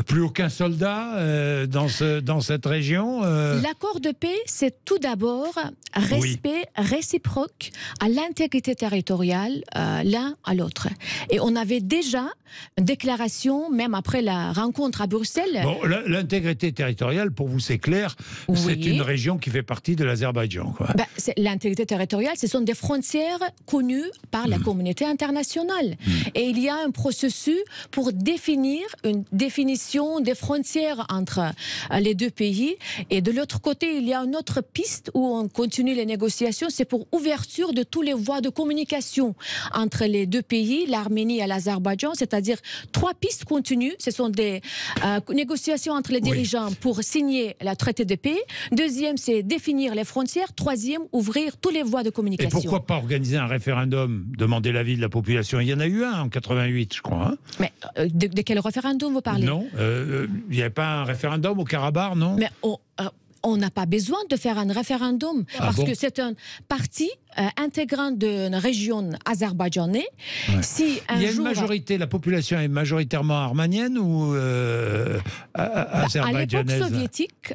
Plus aucun soldat dans cette région L'accord de paix, c'est tout d'abord respect réciproque à l'intégrité territoriale l'un à l'autre. Et on avait déjà une déclaration, même après la rencontre à Bruxelles. Bon, l'intégrité territoriale, pour vous, c'est clair, c'est une région qui fait partie de l'Azerbaïdjan. L'intégrité territoriale, ce sont des frontières connues par la communauté internationale. Et il y a un processus pour définir une définition des frontières entre les deux pays. Et de l'autre côté, il y a une autre piste où on continue les négociations, c'est pour ouverture de toutes les voies de communication entre les deux pays, l'Arménie et l'Azerbaïdjan, c'est-à-dire 3 pistes continues. Ce sont des négociations entre les dirigeants pour signer le traité de paix. Deuxième, c'est définir les frontières. Troisième, ouvrir toutes les voies de communication. Et pourquoi pas organiser un référendum, demander l'avis de la population? Il y en a eu un en 88, je crois. Hein. Mais de quel référendum vous parlez? Non. Il n'y avait pas un référendum au Karabakh, non? Mais on n'a pas besoin de faire un référendum parce que c'est un parti intégrant d'une région azerbaïdjanaise. Si il y a une majorité, la population est majoritairement arménienne ou azerbaïdjanaise. À l'époque soviétique,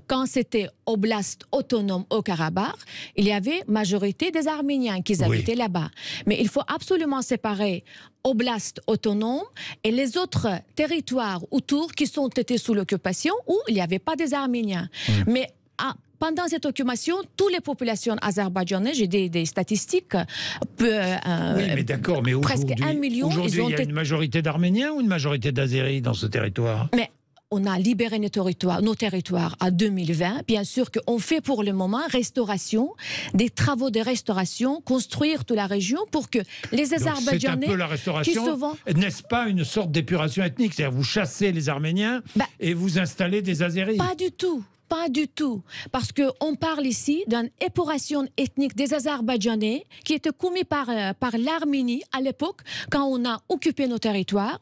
quand c'était oblast autonome au Karabakh, il y avait majorité des Arméniens qui habitaient là-bas. Mais il faut absolument séparer oblast autonome et les autres territoires autour qui sont été sous l'occupation où il n'y avait pas des Arméniens. Mais pendant cette occupation, toutes les populations azerbaïdjanaises, j'ai des statistiques, oui, mais d'accord, mais presque 1 million. Aujourd'hui, il y a une majorité d'Arméniens ou une majorité d'Azéris dans ce territoire? Mais on a libéré nos territoires à 2020. Bien sûr qu'on fait pour le moment restauration, des travaux de restauration, construire toute la région pour que les Azerbaïdjanais... C'est un peu la restauration, n'est-ce pas une sorte d'épuration ethnique? C'est-à-dire vous chassez les Arméniens et vous installez des Azéris? Pas du tout. Pas du tout, parce qu'on parle ici d'une épuration ethnique des Azerbaïdjanais qui était commise par l'Arménie à l'époque, quand on a occupé nos territoires.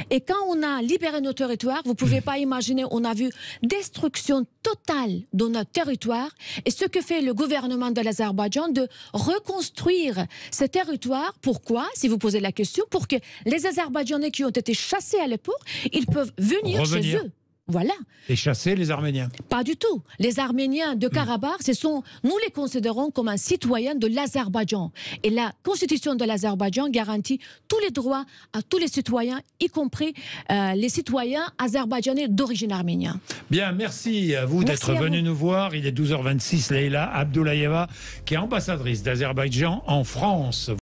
Et quand on a libéré nos territoires, vous ne pouvez pas imaginer, on a vu destruction totale de notre territoire. Et ce que fait le gouvernement de l'Azerbaïdjan, de reconstruire ces territoires. Pourquoi? Si vous posez la question, pour que les Azerbaïdjanais qui ont été chassés à l'époque, ils peuvent venir chez eux. Voilà. Et chasser les Arméniens? Pas du tout. Les Arméniens de Karabakh, nous les considérons comme un citoyen de l'Azerbaïdjan. Et la constitution de l'Azerbaïdjan garantit tous les droits à tous les citoyens, y compris les citoyens azerbaïdjanais d'origine arménienne. Bien, merci à vous d'être venu nous voir. Il est 12h26, Leïla Abdoulayeva, qui est ambassadrice d'Azerbaïdjan en France.